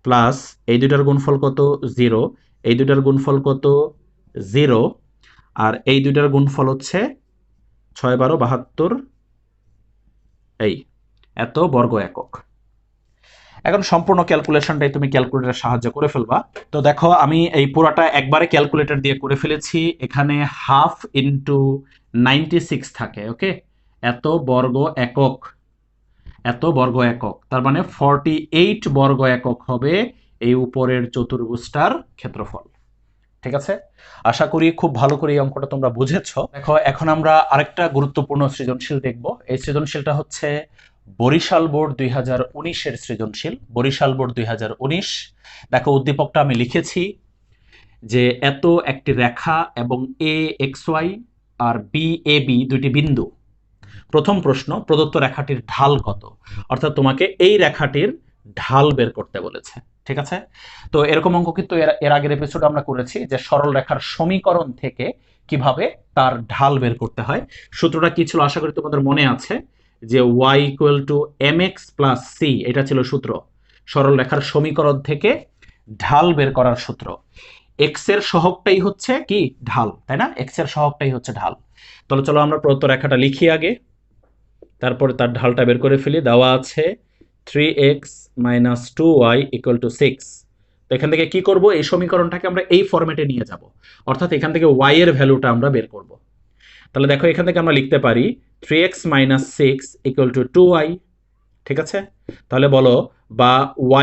প্লাস এই দুটার গুণফল কত? 0। এই দুটার গুণফল কত? 0। আর এই দুটার গুণফল হচ্ছে 6, 12, 72, এই এত বর্গ একক। এখন সম্পূর্ণ ক্যালকুলেশনটাই তুমি ক্যালকুলেটরের সাহায্যে করে ফেলবা। তো দেখো আমি এই পুরাটা একবারে ক্যালকুলেটর দিয়ে করে ফেলেছি। এখানে 1/2 ইন্টু 96 থাকে, ওকে? এত বর্গ একক, তার মানে 48 বর্গ একক হবে এই উপরের চতুর্ভুজটার ক্ষেত্রফল, ঠিক আছে, আশা করি খুব ভালো করে এই অঙ্কটা তোমরা বুঝেছো। দেখো এখন আমরা আরেকটা গুরুত্বপূর্ণ সৃজনশীল দেখব। এই সৃজনশীলটা হচ্ছে বরিশাল বোর্ড 2019-এর সৃজনশীল। বরিশাল বোর্ড 2019। দেখো উদ্দীপকটা আমি লিখেছি যে এত একটি রেখা এবং এ x Y R B A B দুইটি বিন্দু। প্রথম প্রশ্ন, প্রদত্ত রেখাটির ঢাল কত? অর্থাৎ তোমাকে এই রেখাটির ঢাল বের করতে বলেছে। ঠিক আছে, তো এরকম অঙ্ক কিন্তু এর আগের এপিসোড আমরা করেছি যে সরল রেখার সমীকরণ থেকে কিভাবে তার ঢাল বের করতে হয়। সূত্রটা কি ছিল আশা করি তোমাদের মনে আছে, যে y equal to mx plus c, এটা ছিল সূত্র। সরল রেখার সমীকরণ থেকে ঢাল বের করার সূত্র। x এর সহগটাই হচ্ছে কি ঢাল, তাই না? x এর সহগটাই হচ্ছে ঢাল। তাহলে চলো আমরা প্রদত্ত রেখাটা লিখি আগে, তারপরে তার ঢালটা বের করে ফেলি। দেওয়া আছে 3x minus 2y equal to 6। তো এখান থেকে কি করব, এই সমীকরণটাকে আমরা এই ফরম্যাটে নিয়ে যাব, অর্থাৎ এখান থেকে y এর ভ্যালুটা আমরা বের করব। তাহলে দেখো এখান থেকে আমরা লিখতে পারি 3x minus 6 equal to 2y। ঠিক আছে, তাহলে বলো বা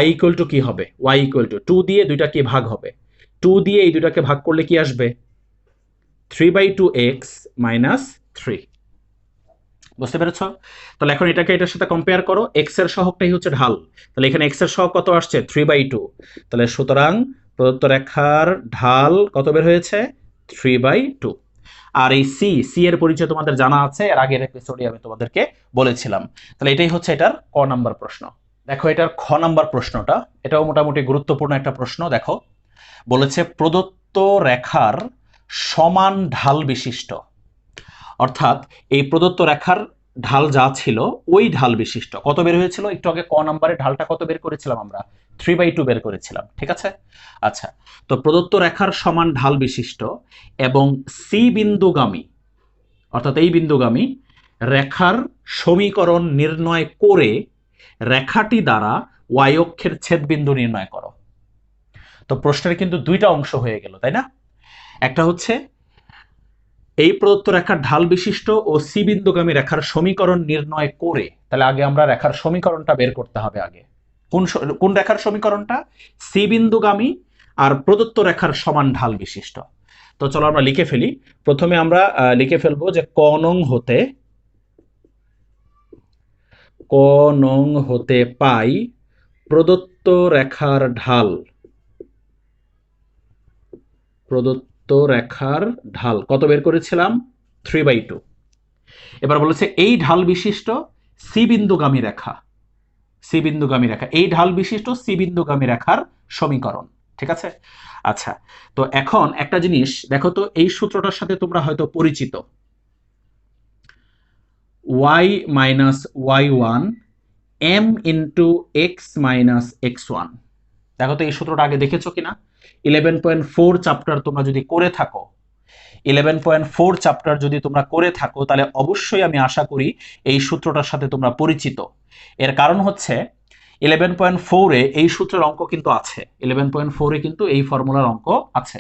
y ইকুয়াল টু কি হবে, y ইকুয়াল টু 2 দিয়ে দুইটা কি ভাগ হবে, 2 দিয়ে এই দুইটাকে ভাগ করলে কি আসবে, 3/2x মাইনাস 3। বুঝতে পেরেছ? তাহলে এখন এটাকে এটার সাথে কম্পেয়ার করো, এক্স এর সহগটাই হচ্ছে ঢাল, তাহলে এখানে এক্স এর সহগ কত আসছে, 3/2। তাহলে সুতরাং প্রদত্ত রেখার ঢাল কত বের হয়েছে, 3/2। আর এই সি, সি এর পরিচয় তোমাদের জানা আছে, এর আগের এপিসোডে আমি তোমাদেরকে বলেছিলাম। তাহলে এটাই হচ্ছে এটার ক নাম্বার প্রশ্ন। দেখো এটার খ নাম্বার প্রশ্নটা, এটাও মোটামুটি গুরুত্বপূর্ণ একটা প্রশ্ন। দেখো বলেছে প্রদত্ত রেখার সমান ঢাল বিশিষ্ট, অর্থাৎ এই প্রদত্ত রেখার ঢাল যা ছিল ওই ঢাল বিশিষ্ট কত বের হয়েছিল, একটু আগে ক নাম্বারে ঢালটা কত বের করেছিলাম আমরা, 3/2 বের করেছিলাম। ঠিক আছে, আচ্ছা, তো প্রদত্ত রেখার সমান ঢাল বিশিষ্ট এবং সি বিন্দুগামী, অর্থাৎ এই বিন্দুগামী রেখার সমীকরণ নির্ণয় করে রেখাটি দ্বারা ওয়াই অক্ষের ছেদবিন্দু নির্ণয় করো। তো প্রশ্নের কিন্তু দুইটা অংশ হয়ে গেল, তাই না? একটা হচ্ছে এই প্রদত্ত রেখার ঢাল বিশিষ্ট ও সি বিন্দুগামী রেখার সমীকরণ নির্ণয় করে, তাহলে আগে আমরা রেখার সমীকরণটা বের করতে হবে আগে। কোন রেখার সমীকরণটা, সি বিন্দুগামী আর প্রদত্ত রেখার সমান ঢাল বিশিষ্ট। তো চলো আমরা লিখে ফেলি। প্রথমে আমরা লিখে ফেলবো যে ক নং হতে পাই প্রদত্ত রেখার ঢাল, প্রদত্ত রেখার ঢাল কত বের করেছিলাম, 3/2। এবার বলেছে এই ঢাল বিশিষ্ট সি বিন্দুগামী রেখা, সি বিন্দুগামী রেখা, এই ঢাল বিশিষ্ট সি বিন্দুগামী রেখার সমীকরণ। ঠিক আছে, আচ্ছা, তো এখন একটা জিনিস দেখো তো, এই সূত্রটার সাথে তোমরা হয়তো পরিচিত, y minus y1 m into x minus x1। দেখো তো এই সূত্রটা আগে দেখেছো কিনা, 11.4 চ্যাপ্টার তোমরা যদি করে থাকো, 11.4 চ্যাপ্টার যদি তোমরা করে থাকো, তাহলে অবশ্যই আমি আশা করি এই সূত্রটার সাথে তোমরা পরিচিত। এর কারণ হচ্ছে 11.4-এ এই সূত্রের অঙ্ক কিন্তু আছে, 11.4-এ কিন্তু এই ফর্মুলার অঙ্ক আছে।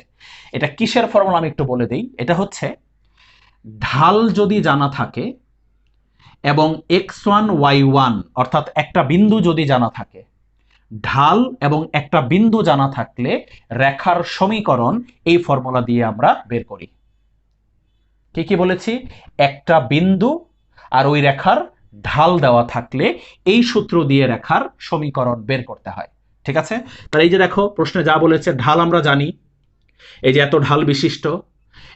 এটা কিসের ফর্মুলা আমি একটু বলে দিই, এটা হচ্ছে ঢাল যদি জানা থাকে এবং x1 y1 অর্থাৎ একটা বিন্দু যদি জানা থাকে, ঢাল এবং একটা বিন্দু জানা থাকলে রেখার সমীকরণ এই ফর্মুলা দিয়ে আমরা বের করি। কি কি বলেছি, একটা বিন্দু আর ওই রেখার ঢাল দেওয়া থাকলে এই সূত্র দিয়ে রেখার সমীকরণ বের করতে হয়। ঠিক আছে, তাহলে এই যে দেখো প্রশ্নে যা বলেছে, ঢাল আমরা জানি, এই যে এত ঢাল বিশিষ্ট,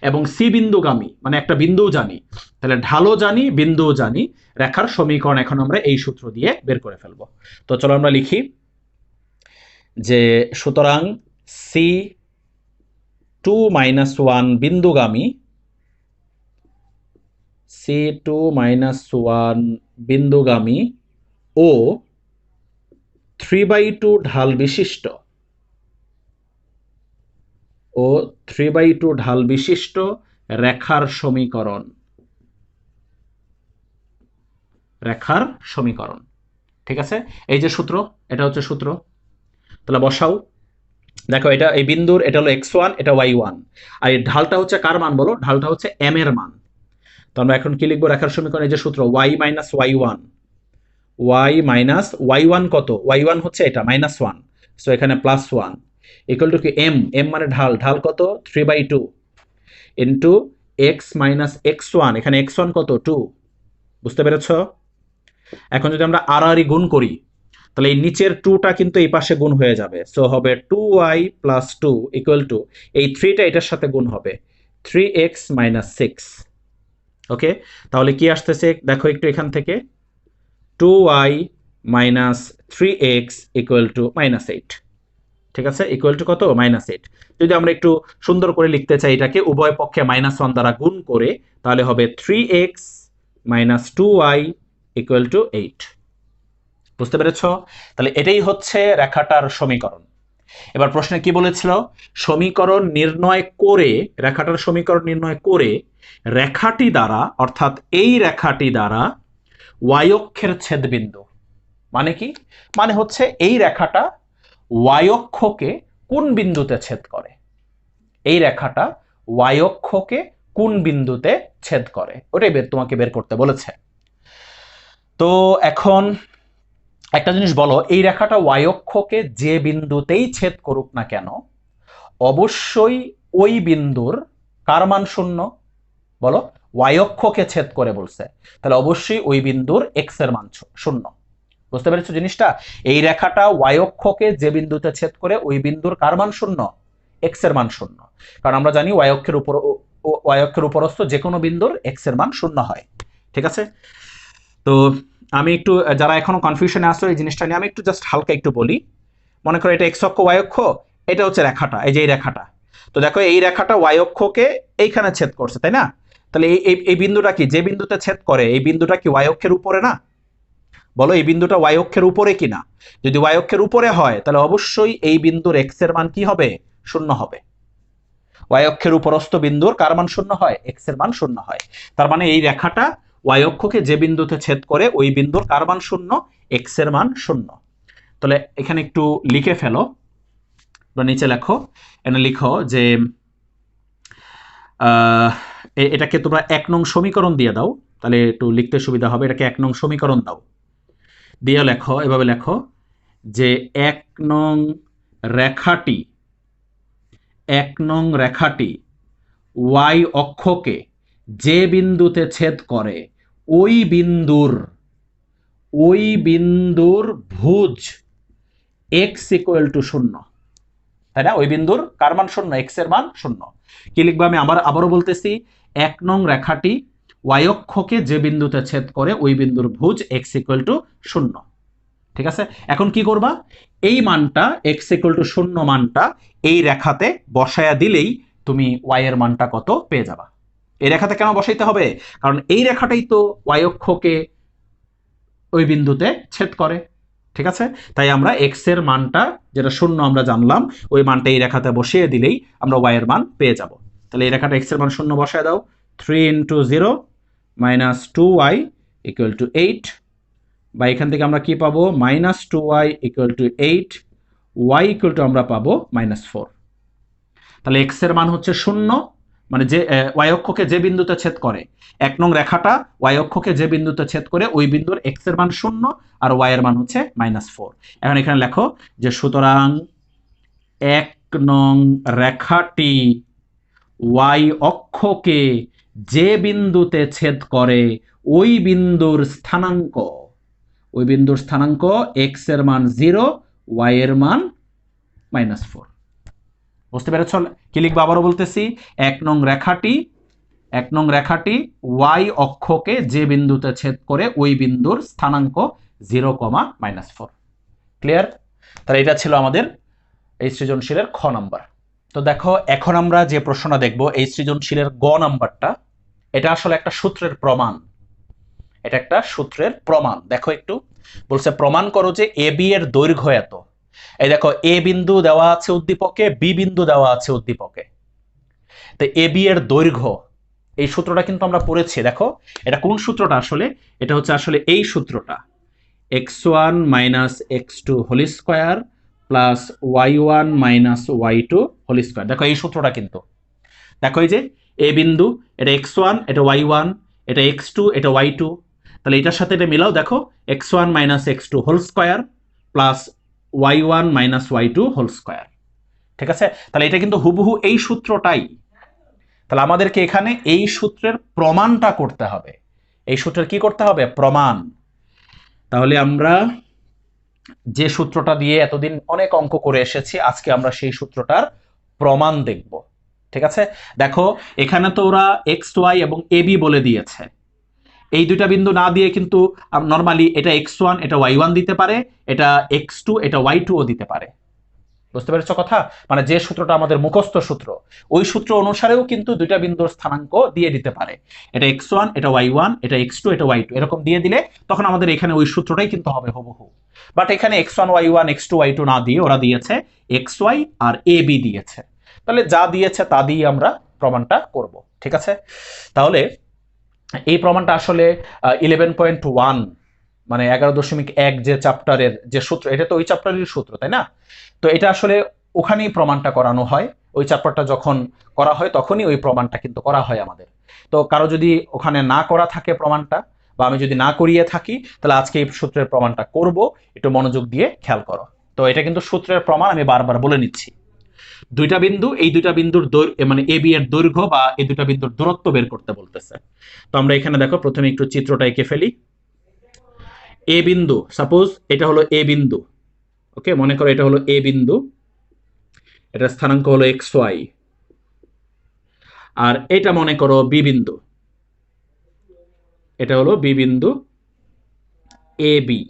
এবং সি বিন্দুগামী মানে একটা বিন্দুও জানি, তাহলে ঢালও জানি বিন্দুও জানি, রেখার সমীকরণ এখন আমরা এই সূত্র দিয়ে বের করে ফেলবো। তো চলো আমরা লিখি যে সুতরাং C2-1 বিন্দুগামী, C2-1 বিন্দুগামী ও 3/2 ঢাল বিশিষ্ট, ও 3/2 ঢাল বিশিষ্ট রেখার সমীকরণ, রেখার সমীকরণ। ঠিক আছে, এই যে সূত্র, এটা হচ্ছে সূত্র। তাহলে বসাও, দেখো এটা এই বিন্দুর, এটা হলো x1, এটা y1, আর এই ঢালটা হচ্ছে কার মান বলো, ঢালটা হচ্ছে m এর মান। তো আমরা এখন কি লিখবো, রেখার সমীকরণ এই যে সূত্র y minus y1, y minus y1 কত, y1 হচ্ছে এটা -1, সো এখানে +1 ইকুয়াল টু কি এম, এম মানে ঢাল, ঢাল কত 3/2 ইন্টু এক্স মাইনাস x1, এখানে x1 কত 2, বুঝতে পেরেছ? এখন যদি আমরা আর গুণ করি তাহলে এই নিচের 2টা কিন্তু এই পাশে গুণ হয়ে যাবে, সো হবে 2y প্লাস 2 ইকুয়াল টু এই 3টা এটার সাথে গুণ হবে 3x মাইনাস 6। ওকে, তাহলে কি আসতেছে দেখো একটু এখান থেকে, 2y minus 3x equal to minus 8। ঠিক আছে, ইকুয়াল টু কত -8। যদি আমরা একটু সুন্দর করে লিখতে চাই এটাকে উভয় পক্ষে -1 দ্বারা গুণ করে, তাহলে হবে 3x minus 2y equal to 8। বুঝতে পেরেছ? তাহলে এটাই হচ্ছে রেখাটার সমীকরণ। এবার প্রশ্নে কি বলেছিল, সমীকরণ নির্ণয় করে, রেখাটার সমীকরণ নির্ণয় করে রেখাটি দ্বারা, অর্থাৎ এই রেখাটি দ্বারা ওয়াই অক্ষের ছেদবিন্দু, মানে কি, মানে হচ্ছে এই রেখাটা ওয়াই অক্ষকে কোন বিন্দুতে ছেদ করে, এই রেখাটা ওয়াই অক্ষকে কোন বিন্দুতে ছেদ করে, ওটাই তোমাকে বের করতে বলেছে। তো এখন একটা জিনিস বলো, এই রেখাটা ওয়াই অক্ষকে যে বিন্দুতেই ছেদ করুক না কেন অবশ্যই ওই বিন্দুর কার মান শূন্য, বলো, ওয়াই অক্ষকে ছেদ করে বলছে, তাহলে অবশ্যই ওই বিন্দুর এক্স এর মান শূন্য। বুঝতে পেরেছো জিনিসটা? এই রেখাটা ওয়াই অক্ষকে যে বিন্দুতে ছেদ করে ওই বিন্দুর কার মান শূন্য, এক্স এর মান শূন্য, কারণ আমরা জানি ওয়াই অক্ষের উপরস্থ যে কোনো বিন্দুর এক্স এর মান শূন্য হয়। ঠিক আছে, তো আমি একটু, যারা এখনো কনফিউশনে আসো এই জিনিসটা নিয়ে, আমি একটু জাস্ট হালকা একটু বলি। মনে করো এটা এক্স অক্ষ ওয়াই অক্ষ, এটা হচ্ছে রেখাটা, এই যে এই রেখাটা, তো দেখো এই রেখাটা ওয়াই অক্ষকে এইখানে ছেদ করছে, তাই না? তাহলে এই বিন্দুটা কি, যে বিন্দুতে ছেদ করে এই বিন্দুটা কি ওয়াই অক্ষের উপরে না? বলো, এই বিন্দুটা ওয়াই অক্ষের উপরে কিনা? যদি ওয়াই অক্ষের উপরে হয় তাহলে অবশ্যই এই বিন্দুর এক্স এর মান কি হবে, শূন্য হবে। ওয়াই অক্ষের উপরস্থ বিন্দুর কার মান শূন্য হয়, এক্স এর মান শূন্য হয়। তার মানে এই রেখাটা ওয়াই অক্ষকে যে বিন্দুতে ছেদ করে ওই বিন্দুর কার মান শূন্য, এক্স এর মান শূন্য। তাহলে এখানে একটু লিখে ফেলো বা নিচে লেখো, এখানে লিখো যে এটাকে তোমরা 1 নং সমীকরণ দিয়ে দাও, তাহলে একটু লিখতে সুবিধা হবে। এটাকে 1 নং সমীকরণ দাও, দিয়ে লেখো, এভাবে লেখো যে 1 নং রেখাটি, 1 নং রেখাটি ওয়াই অক্ষকে যে বিন্দুতে ছেদ করে ওই বিন্দুর ভুজ এক্স ইকুয়াল টু শূন্য, তাই না? ওই বিন্দুর কার মান শূন্য, এক্স এর মান শূন্য। কি লিখবো আমি আবারও বলতেছি, 1 নং রেখাটি ওয়াই অক্ষকে যে বিন্দুতে ছেদ করে ওই বিন্দুর ভুজ এক্স ইকুয়াল টু শূন্য। ঠিক আছে, এখন কি করবা, এই মানটা এক্স ইকুয়াল টু শূন্য মানটা এই রেখাতে বসায়া দিলেই তুমি ওয়াই এর মানটা কত পেয়ে যাবা। এই রেখাতে কেন বসাইতে হবে, কারণ এই রেখাটাই তো ওয়াই অক্ষকে ওই বিন্দুতে ছেদ করে। ঠিক আছে, তাই আমরা এক্স এর মানটা যেটা শূন্য আমরা জানলাম, ওই মানটা এই রেখাতে বসিয়ে দিলেই আমরা ওয়াই এর মান পেয়ে যাব। তাহলে এই রেখাটা এক্স এর মান শূন্য বসায় দাও, 3 × 0 - 2y ইকুয়াল টু 8, বা এখান থেকে আমরা কি পাবো, -2y equal to 8, y equal to আমরা পাবো -4। তাহলে এক্স এর মান হচ্ছে শূন্য, মানে যে ওয়াই অক্ষকে যে বিন্দুতে ছেদ করে, 1 নং রেখাটা ওয়াই অক্ষকে যে বিন্দুতে ছেদ করে ওই বিন্দুর এক্স এর মান শূন্য আর ওয়াই এর মান হচ্ছে -4। এখন এখানে লেখো যে সুতরাং 1 নং রেখাটি ওয়াই অক্ষকে যে বিন্দুতে ছেদ করে ওই বিন্দুর স্থানাঙ্ক এক্স এর মান 0, ওয়াই এর মান -4। বুঝতে পেরেছ? কি লিখবো আবারও বলতেছি, 1 নং রেখাটি ওয়াই অক্ষকে যে বিন্দুতে ছেদ করে ওই বিন্দুর স্থানাঙ্ক 0, -4। ক্লিয়ার? তাহলে এটা ছিল আমাদের এই সৃজনশীলের খ নাম্বার। তো দেখো এখন আমরা যে প্রশ্নটা দেখব এই সৃজনশীলের গ নাম্বারটা, এটা আসলে একটা সূত্রের প্রমাণ। এটা একটা সূত্রের প্রমাণ। দেখো একটু বলছে, প্রমাণ করো যে এ বি এর দৈর্ঘ্য এত। এই দেখো, এ বিন্দু দেওয়া আছে উদ্দীপকে, বি বিন্দু দেওয়া আছে উদ্দীপকে। তো এ বি এর দৈর্ঘ্য, এই সূত্রটা কিন্তু আমরা পড়েছি। দেখো এটা কোন সূত্রটা, আসলে এটা হচ্ছে আসলে এই সূত্রটা, x1 - x2 whole square plus y1 - y2 whole square. দেখো এই সূত্রটা কিন্তু, দেখো এই যে এ বিন্দু, এটা x1, এটা y1, এটা x2, এটা y2, তাহলে এটার সাথে এটা মিলাও। দেখো x1 - x2 whole square plus y1 - y2 whole square. ঠিক আছে, তাহলে এটা কিন্তু হুবহু এই সূত্রটাই। তাহলে আমাদেরকে এখানে এই সূত্রের প্রমাণটা করতে হবে। এই সূত্রের কি করতে হবে? প্রমাণ। তাহলে আমরা যে সূত্রটা দিয়ে এতদিন অনেক অঙ্ক করে এসেছি, আজকে আমরা সেই সূত্রটার প্রমাণ দেখব। ঠিক আছে, দেখো এখানে তো ওরা এক্স ওয়াই এবং এ বি বলে দিয়েছে। এই দুইটা বিন্দু না দিয়ে কিন্তু নর্মালি এটা x1 এটা y1 দিতে পারে, এটা x2 এটা y2 ও দিতে পারে। বুঝতে পেরেছো কথা? মানে যে সূত্রটা আমাদের মুখস্থ সূত্র, ওই সূত্র অনুসারেও কিন্তু দুইটা বিন্দুর স্থানাঙ্ক দিয়ে দিতে পারে। এটা x1 এটা y1 এটা x2 এটা y2 এরকম দিয়ে দিলে তখন আমাদের এখানে ওই সূত্রটাই কিন্তু হবে হুবহু। বাট এখানে x1 y1 x2 y2 না দিয়ে ওরা দিয়েছে xy আর ab দিয়েছে। তাহলে যা দিয়েছে তা দিয়ে আমরা প্রমাণটা করব। ঠিক আছে, তাহলে এই প্রমাণটা আসলে 11.1 মানে 11.1 যে চ্যাপ্টারের যে সূত্র, এটা তো ওই চ্যাপ্টারের সূত্র, তাই না? তো এটা আসলে ওখানেই প্রমাণটা করানো হয়। ওই চ্যাপ্টারটা যখন করা হয় তখনই ওই প্রমাণটা কিন্তু করা হয় আমাদের। তো কারো যদি ওখানে না করা থাকে প্রমাণটা, বা আমি যদি না করিয়ে থাকি, তাহলে আজকে এই সূত্রের প্রমাণটা করব। একটু মনোযোগ দিয়ে খেয়াল করো। তো এটা কিন্তু সূত্রের প্রমাণ, আমি বারবার বলে নিচ্ছি। দুইটা বিন্দু, এই দুইটা বিন্দুর মানে এ বি এর দৈর্ঘ্য বা এই দুইটা বিন্দুর দূরত্ব বের করতে বলতেছে। তো আমরা এখানে দেখো প্রথমে একটু চিত্রটা এঁকে ফেলি। এ বিন্দু, সাপোজ এটা হলো এ বিন্দু। ওকে, মনে করো এটা হলো এ বিন্দু, এটা স্থানাঙ্ক হলো এক্স ওয়াই। আর এটা মনে করো বি বিন্দু, এটা হলো বি বিন্দু এ বি।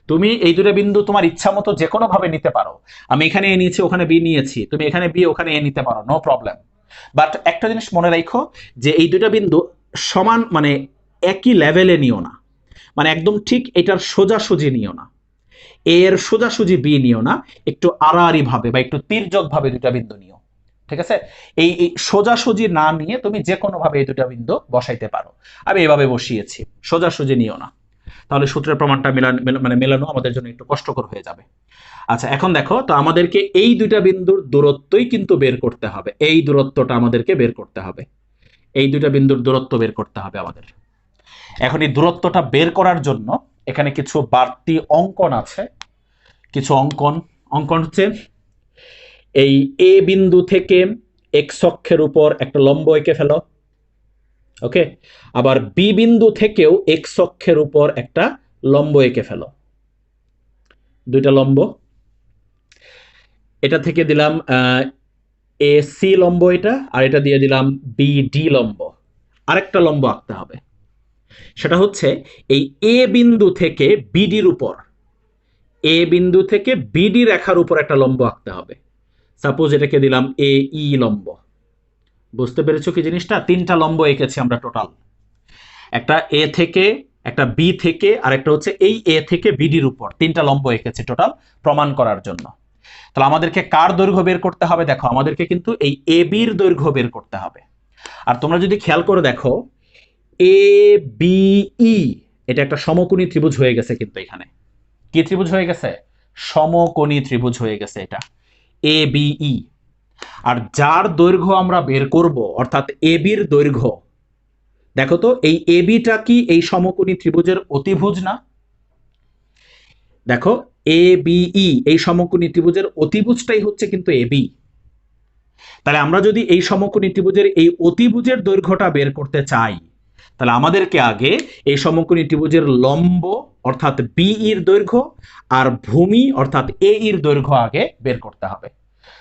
তুমি এই দুটো বিন্দু তোমার ইচ্ছা মতো যে কোনো ভাবে নিতে পারো। আমি এখানে এ নিয়েছি, ওখানে বি নিয়েছি, তুমি এখানে বি ওখানে এ নিতে পারো, নো প্রবলেম। বাট একটা জিনিস মনে রাখো যে এই দুটো বিন্দু সমান মানে একই লেভেলে নিও না, মানে একদম ঠিক এটার সোজাসুজি নিও না, এর সোজাসুজি বি নিও না, একটু আড়াআড়ি ভাবে বা একটু তির্যক ভাবে দুটা বিন্দু নিও। ঠিক আছে, এই সোজাসুজি না নিয়ে তুমি যে কোনো ভাবে এই দুটা বিন্দু বসাইতে পারো। আমি এভাবে বসিয়েছি, সোজাসুজি নিও না, তাহলে সূত্রের প্রমাণটা মেলানো আমাদের জন্য একটু কষ্টকর হয়ে যাবে। আচ্ছা, এখন দেখো তো আমাদেরকে এই দুইটা বিন্দুর দূরত্বই কিন্তু বের করতে হবে। এই দূরত্বটা আমাদেরকে বের করতে হবে, এই দুইটা বিন্দুর দূরত্ব বের করতে হবে আমাদের। এখন এই দূরত্বটা বের করার জন্য এখানে কিছু বাড়তি অঙ্কন আছে। কিছু অঙ্কন হচ্ছে এই এ বিন্দু থেকে এক্স অক্ষের উপর একটা লম্ব এঁকে ফেলো। ওকে, আবার বি বিন্দু থেকেও এক্স অক্ষের উপর একটা লম্ব এঁকে ফেলো। দুইটা লম্ব, এটা থেকে দিলাম এ সি লম্ব এটা, আর এটা দিয়ে দিলাম বি ডি লম্ব। আরেকটা লম্ব আঁকতে হবে, সেটা হচ্ছে এই এ বিন্দু থেকে বিডির উপর, এ বিন্দু থেকে বিডি রেখার উপর একটা লম্ব আঁকতে হবে। সাপোজ এটাকে দিলাম এ ই লম্ব। বুঝতে পেরেছো কি জিনিসটা? তিনটা লম্ব এঁকেছি আমরা টোটাল, একটা এ থেকে, একটা বি থেকে, আর একটা হচ্ছে এই এ থেকে বিডির উপর। তিনটা লম্ব এঁকেছি টোটাল প্রমাণ করার জন্য। তাহলে আমাদেরকে কার দৈর্ঘ্য বের করতে হবে? দেখো আমাদেরকে কিন্তু এই এ বির দৈর্ঘ্য বের করতে হবে। আর তোমরা যদি খেয়াল করে দেখো এ বি ই এটা একটা সমকোণী ত্রিভুজ হয়ে গেছে, কিন্তু এখানে কি ত্রিভুজ হয়ে গেছে? সমকোণী ত্রিভুজ হয়ে গেছে এটা এ বি ই। আর যার দৈর্ঘ্য আমরা বের করব, অর্থাৎ এ বির দৈর্ঘ্য, দেখো তো এই এ বিটা কি এই সমকোণী ত্রিভুজের অতিভুজ না? দেখো এ বি ই এই সমকোণী ত্রিভুজের অতিভুজটাই হচ্ছে কিন্তু এ বি। তাহলে আমরা যদি এই সমকোণী ত্রিভুজের এই অতিভুজের দৈর্ঘ্যটা বের করতে চাই, তাহলে আমাদেরকে আগে এই সমকোণী ত্রিভুজের লম্ব অর্থাৎ বি এর দৈর্ঘ্য আর ভূমি অর্থাৎ এ এর দৈর্ঘ্য আগে বের করতে হবে।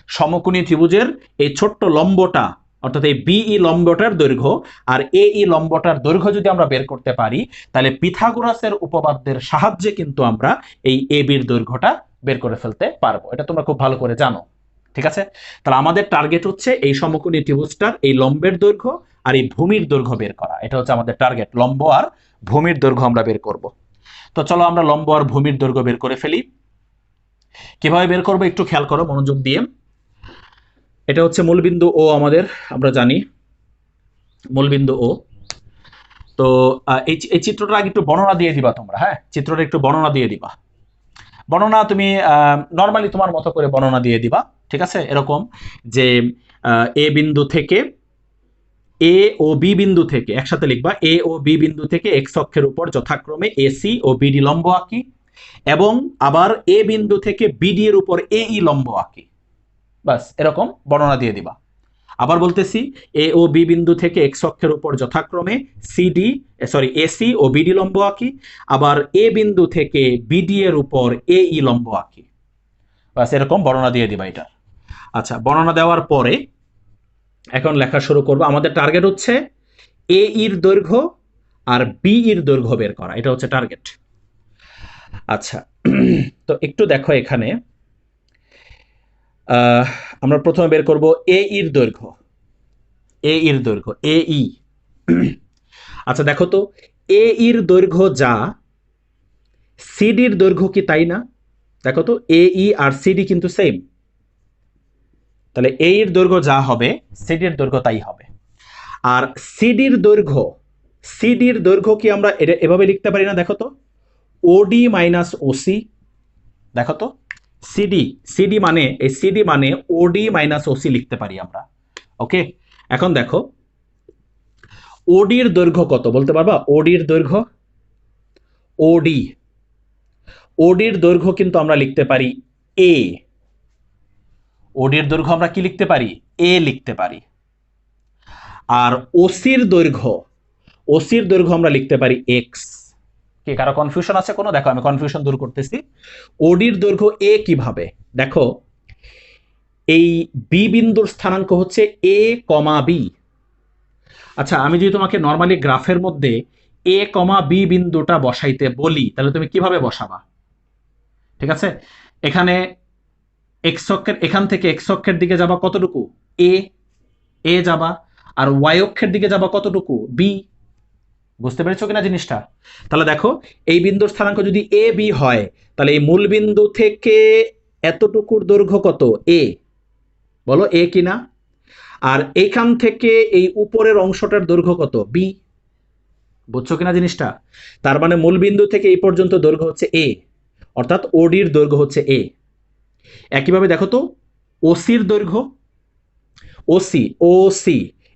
সমকোণী ত্রিভুজের এই ছোট্ট লম্বটা অর্থাৎ এই বিই লম্বটার দৈর্ঘ্য আর এ ই লম্বটার দৈর্ঘ্য যদি আমরা বের করতে পারি, তাহলে পিথাগোরাসের উপপাদ্যের সাহায্যে কিন্তু আমরা এই এ বির দৈর্ঘ্যটা বের করে ফেলতে পারবো। এটা তোমরা খুব ভালো করে জানো। ঠিক আছে, তাহলে আমাদের টার্গেট হচ্ছে এই সমকোণী ত্রিভুজটার এই লম্বের দৈর্ঘ্য আর এই ভূমির দৈর্ঘ্য বের করা। এটা হচ্ছে আমাদের টার্গেট, লম্ব আর ভূমির দৈর্ঘ্য আমরা বের করব। তো চলো আমরা লম্ব আর ভূমির দৈর্ঘ্য বের করে ফেলি। কিভাবে বের করবো একটু খেয়াল করো মনোযোগ দিয়ে। এটা হচ্ছে মূলবিন্দু ও আমাদের, আমরা জানি মূলবিন্দু ও। তো এই চিত্রটা আগে একটু বর্ণনা দিয়ে দিবা তোমরা। হ্যাঁ, চিত্রটা একটু বর্ণনা দিয়ে দিবা। বর্ণনা তুমি নর্মালি তোমার মতো করে বর্ণনা দিয়ে দিবা। ঠিক আছে, এরকম যে এ বিন্দু থেকে এ ও বি বিন্দু থেকে, একসাথে লিখবা, এ ও বি বিন্দু থেকে এক্স অক্ষের উপর যথাক্রমে এসি ও বিডি লম্ব আঁকি, এবং আবার এ বিন্দু থেকে বিডি এর উপর এ ই লম্ব আঁকি। বাস এরকম বর্ণনা দিয়ে দিবা। আবার বলতেছি, এ ও বি বিন্দু থেকে এক্স অক্ষের উপর যথাক্রমে এসি ও বিডি লম্ব আঁকি, আবার এ বিন্দু থেকে বিডি এর উপর এ ই লম্ব আঁকি। বাস এরকম বর্ণনা দিয়ে দিবা এটা। আচ্ছা, বর্ণনা দেওয়ার পরে এখন লেখা শুরু করবো। আমাদের টার্গেট হচ্ছে এ ইর দৈর্ঘ্য আর বি ইর দৈর্ঘ্য বের করা, এটা হচ্ছে টার্গেট। আচ্ছা, তো একটু দেখো এখানে আমরা প্রথমে বের করব এ ইর দৈর্ঘ্য। এ ইর দৈর্ঘ্য এ ই। আচ্ছা দেখো তো, এ ইর দৈর্ঘ্য যা সিডির দৈর্ঘ্য কি তাই না? দেখো তো, এ ই আর সিডি কিন্তু সেম, তাহলে এ এর দৈর্ঘ্য যা হবে সিডির দৈর্ঘ্য তাই হবে। আর সিডির দৈর্ঘ্য কি আমরা এটা এভাবে লিখতে পারি না? দেখো তো, ওডি মাইনাস ওসি। দেখো তো, সিডি মানে ওডি মাইনাস ওসি লিখতে পারি আমরা। ওকে, এখন দেখো ওডির দৈর্ঘ্য কত বলতে পারবা? ওডির দৈর্ঘ্য, ওডির দৈর্ঘ্য কিন্তু আমরা লিখতে পারি এ। ওডির দৈর্ঘ্য আমরা কি লিখতে পারি? এ লিখতে পারি। আর ওসির দৈর্ঘ্য আমরা লিখতে পারি এক্স। কি কারো কনফিউশন আছে কোনো? দেখো আমি কনফিউশন দূর করতেছি। ওডির দৈর্ঘ্য এ কিভাবে? দেখো, এই বি বিন্দুর স্থানাঙ্ক হচ্ছে এ কমা বি। আচ্ছা, আমি যদি তোমাকে নর্মালি গ্রাফের মধ্যে এ কমা বি বিন্দুটা বসাইতে বলি, তাহলে তুমি কিভাবে বসাবা? ঠিক আছে, এখানে এখান থেকে এক্স অক্ষের দিকে যাবা কতটুকু? এ যাবা। আর ওয়াই অক্ষের দিকে যাবা কতটুকু? বি। বুঝতে পেরেছো কিনা জিনিসটা? তাহলে দেখো, এই বিন্দুর স্থানাঙ্ক যদি এ বি হয়, তাহলে এই মূল বিন্দু থেকে এতটুকুর দৈর্ঘ্য কত? এ। বলো এ কিনা? আর এইখান থেকে এই উপরের অংশটার দৈর্ঘ্য কত? বি। বুঝছো কিনা জিনিসটা? তার মানে মূল বিন্দু থেকে এই পর্যন্ত দৈর্ঘ্য হচ্ছে এ, অর্থাৎ ওডির দৈর্ঘ্য হচ্ছে এ। একইভাবে দেখো তো, ওসির দৈর্ঘ্য, ওসি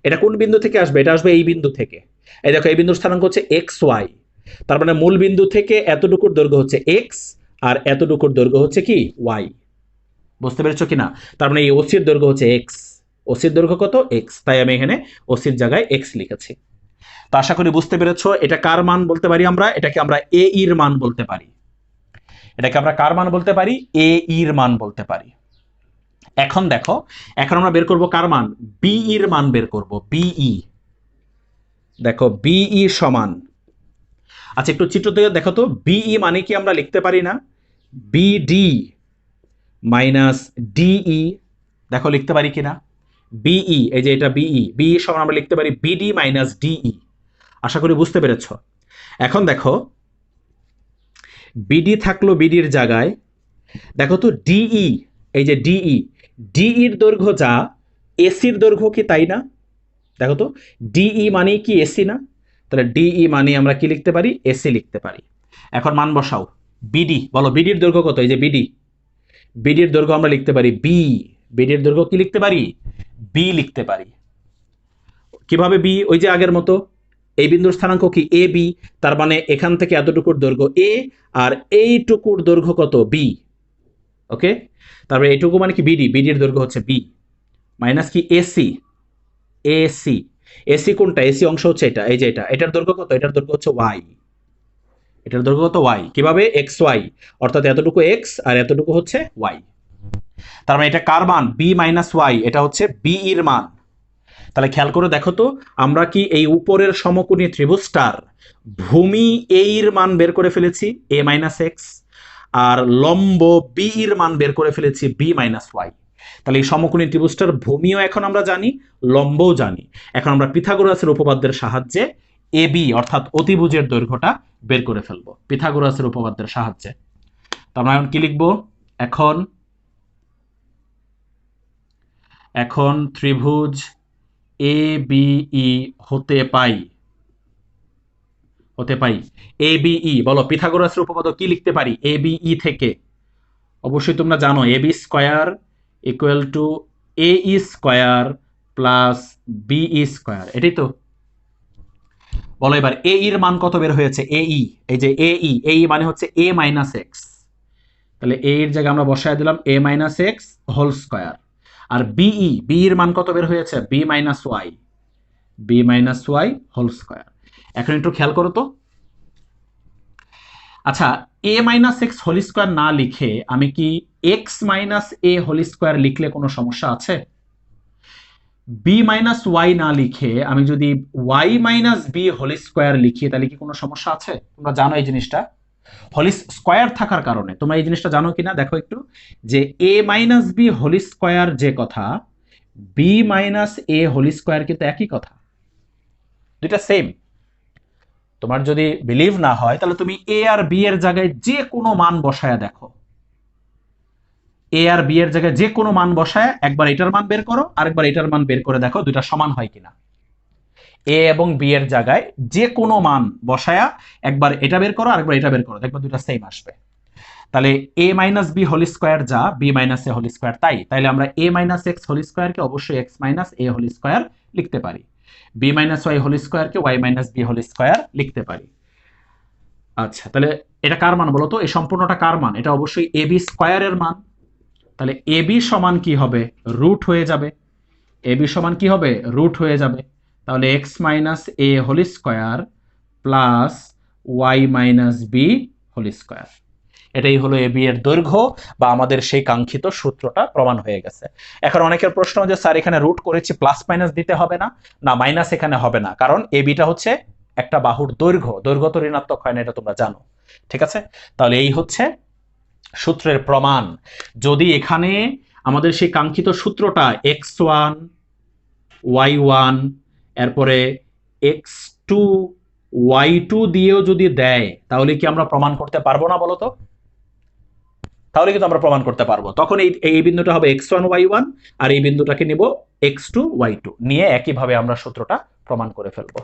এটা কোন বিন্দু থেকে আসবে? এটা আসবে এই বিন্দু থেকে। এই দেখো, এই বিন্দুর স্থানাঙ্ক হচ্ছে এক্স ওয়াই। তার মানে মূল বিন্দু থেকে এতটুকুর দৈর্ঘ্য হচ্ছে এক্স, আর এতটুকুর দৈর্ঘ্য হচ্ছে কি? ওয়াই। বুঝতে পেরেছো কিনা? তার মানে এই ওসির দৈর্ঘ্য হচ্ছে এক্স। ওসির দৈর্ঘ্য কত? এক্স। তাই আমি এখানে ওসির জায়গায় এক্স লিখেছি। তো আশা করি বুঝতে পেরেছো। এটা কার মান বলতে পারি আমরা? এটাকে আমরা এ ইর মান বলতে পারি। এটাকে আমরা কার মান বলতে পারি? এ ইর মান বলতে পারি। এখন দেখো, এখন আমরা বের করব কার মান? বি ইর মান বের করব। বিই, দেখো বিই সমান, আচ্ছা একটু চিত্র থেকে দেখো তো, বিই মানে কি আমরা লিখতে পারি না বিডি মাইনাস ডিই? দেখো লিখতে পারি কিনা? বিই, এই যে এটা বিই সমান আমরা লিখতে পারি বিডি মাইনাস ডিই। আশা করি বুঝতে পেরেছ। এখন দেখো, বিডি থাকলো বিডির জায়গায়, দেখো তো ডিই, এই যে ডিইর দৈর্ঘ্য যা এসির দৈর্ঘ্য কি তাই না? দেখো তো, ডিই মানে কি এসি না? তাহলে ডিই মানে আমরা কি লিখতে পারি? এসি লিখতে পারি। এখন মান বসাও। বিডি, বলো বিডির দৈর্ঘ্য কত? এই যে বিডির দৈর্ঘ্য আমরা লিখতে পারি বি। বিডির দৈর্ঘ্য কি লিখতে পারি? বি লিখতে পারি। কিভাবে বি? ওই যে আগের মতো, এই বিন্দুর স্থানাঙ্ক কি? A B. তার মানে এখান থেকে এতটুকুর দৈর্ঘ্য এ, আর এইটুকুর দৈর্ঘ্য কত? বি। ওকে, তারপরে এইটুকু মানে কি? বিডির দৈর্ঘ্য হচ্ছে বি মাইনাস কি? এসি। এসি কোনটা? এসি অংশ হচ্ছে এটা, এই যে এটার দৈর্ঘ্য কত? এটার দৈর্ঘ্য হচ্ছে ওয়াই। এটার দৈর্ঘ্য কত? ওয়াই। কিভাবে? এক্স ওয়াই, অর্থাৎ এতটুকু এক্স আর এতটুকু হচ্ছে ওয়াই। তার মানে এটা কার মান? বি মাইনাস ওয়াই, এটা হচ্ছে বি এর মান। তাহলে খেয়াল করে দেখো তো, আমরা কি এই উপরের সমকোণী ত্রিভুজটার ভূমি এ এর মান বের করে ফেলেছি, এ মাইনাস এক্স, আর লম্ব বি এর মান বের করে ফেলেছি বি মাইনাস ওয়াই। তাহলে এই সমকোণী ত্রিভুজটার ভূমিও এখন আমরা জানি, লম্বও জানি। এখন আমরা পিথাগোরাসের উপপাদ্যের সাহায্যে এ বি অর্থাৎ অতিভুজের দৈর্ঘ্যটা বের করে ফেলবো পিথাগোরাসের উপপাদ্যের সাহায্যে। তো আমরা এখন কি লিখবো? এখন ত্রিভুজ এ বিই হতে পাই এ বিই, বলো পিথাগোরাসের উপপাদ্য কি লিখতে পারি এ বিই থেকে? অবশ্যই তোমরা জানো A B square equal to A E square plus BE square, এটাই তো। বলো এবার এ এর মান কত বের হয়েছে? এই যে এই মানে হচ্ছে এ মাইনাস এক্স। তাহলে এ এর জায়গায় আমরা বসায় দিলাম A minus X whole square. আর বিই, বি এর মান কত বের হয়েছে? B minus Y, B minus Y whole square. এখন একটু খেয়াল করো তো। আচ্ছা, A minus X whole square না লিখে আমি কি X minus A whole square লিখলে কোনো সমস্যা আছে? বি মাইনাস ওয়াই না লিখে আমি যদি y minus B whole square লিখি তাহলে কি কোনো সমস্যা আছে? তোমরা জানো এই জিনিসটা, হোল স্কোয়ার থাকার কারণে। তোমরা এই জিনিসটা জানো কিনা দেখো একটু, যে এ মাইনাস বি হোল স্কোয়ার যে কথা, B minus A whole square কিন্তু একই কথা, দুইটা সেম। তোমার যদি বিলিভ না হয় তাহলে তুমি এ আর বি এর জায়গায় যে কোনো মান বসায়া দেখো, এ আর বি এর জায়গায় যে কোনো মান বসায় একবার এটার মান বের করো, আরেকবার এটার মান বের করে দেখো দুইটা সমান হয় কিনা। এ এবং বি এর জায়গায় যে কোনো মান বসায়া একবার এটা বের করো, আরেকবার এটা বের করো, দেখবে দুইটা সেম আসবে। তাহলে A minus B whole square যা, B minus A whole square তাই। তাইলে আমরা এ মাইনাস এক্স হোল স্কোয়ারকে অবশ্যই X minus A whole square লিখতে পারি, বি মাইনাস ওয়াই হোল স্কোয়ারকে Y minus B whole square লিখতে পারি। আচ্ছা, তাহলে এটা কার মান বলো তো? এই সম্পূর্ণটা কার মান? এটা অবশ্যই এ বি স্কোয়ারের মান। তাহলে এ বি সমান কি হবে? রুট হয়ে যাবে। এ বি সমান কি হবে? রুট হয়ে যাবে। তাহলে x minus A whole square plus Y minus B whole square. এটাই হলো এ বি এর দৈর্ঘ্য, বা আমাদের সেই কাঙ্ক্ষিত সূত্রটা প্রমাণ হয়ে গেছে। এখন অনেকের প্রশ্ন যে স্যার এখানে রুট করেছি, প্লাস মাইনাস দিতে হবে না? না, মাইনাস এখানে হবে না, কারণ এ বিটা হচ্ছে একটা বাহুর দৈর্ঘ্য, দৈর্ঘ্য তো ঋণাত্মক হয় না, এটা তোমরা জানো। ঠিক আছে, তাহলে এই হচ্ছে সূত্রের প্রমাণ। যদি এখানে আমাদের সেই কাঙ্ক্ষিত সূত্রটা এক্স ওয়ান ওয়াই ওয়ান এরপরে এক্স টু ওয়াই টু দিয়েও যদি দেয়, তাহলে কি আমরা প্রমাণ করতে পারবো না বলো তো? তাহলে কিন্তু আমরা প্রমাণ করতে পারবো। তখন এই বিন্দুটা হবে এক্স ওয়ান ওয়াই ওয়ান, আর এই বিন্দুটাকে নিব এক্স টু ওয়াই টু, নিয়ে একইভাবে আমরা সূত্রটা প্রমাণ করে ফেলবো।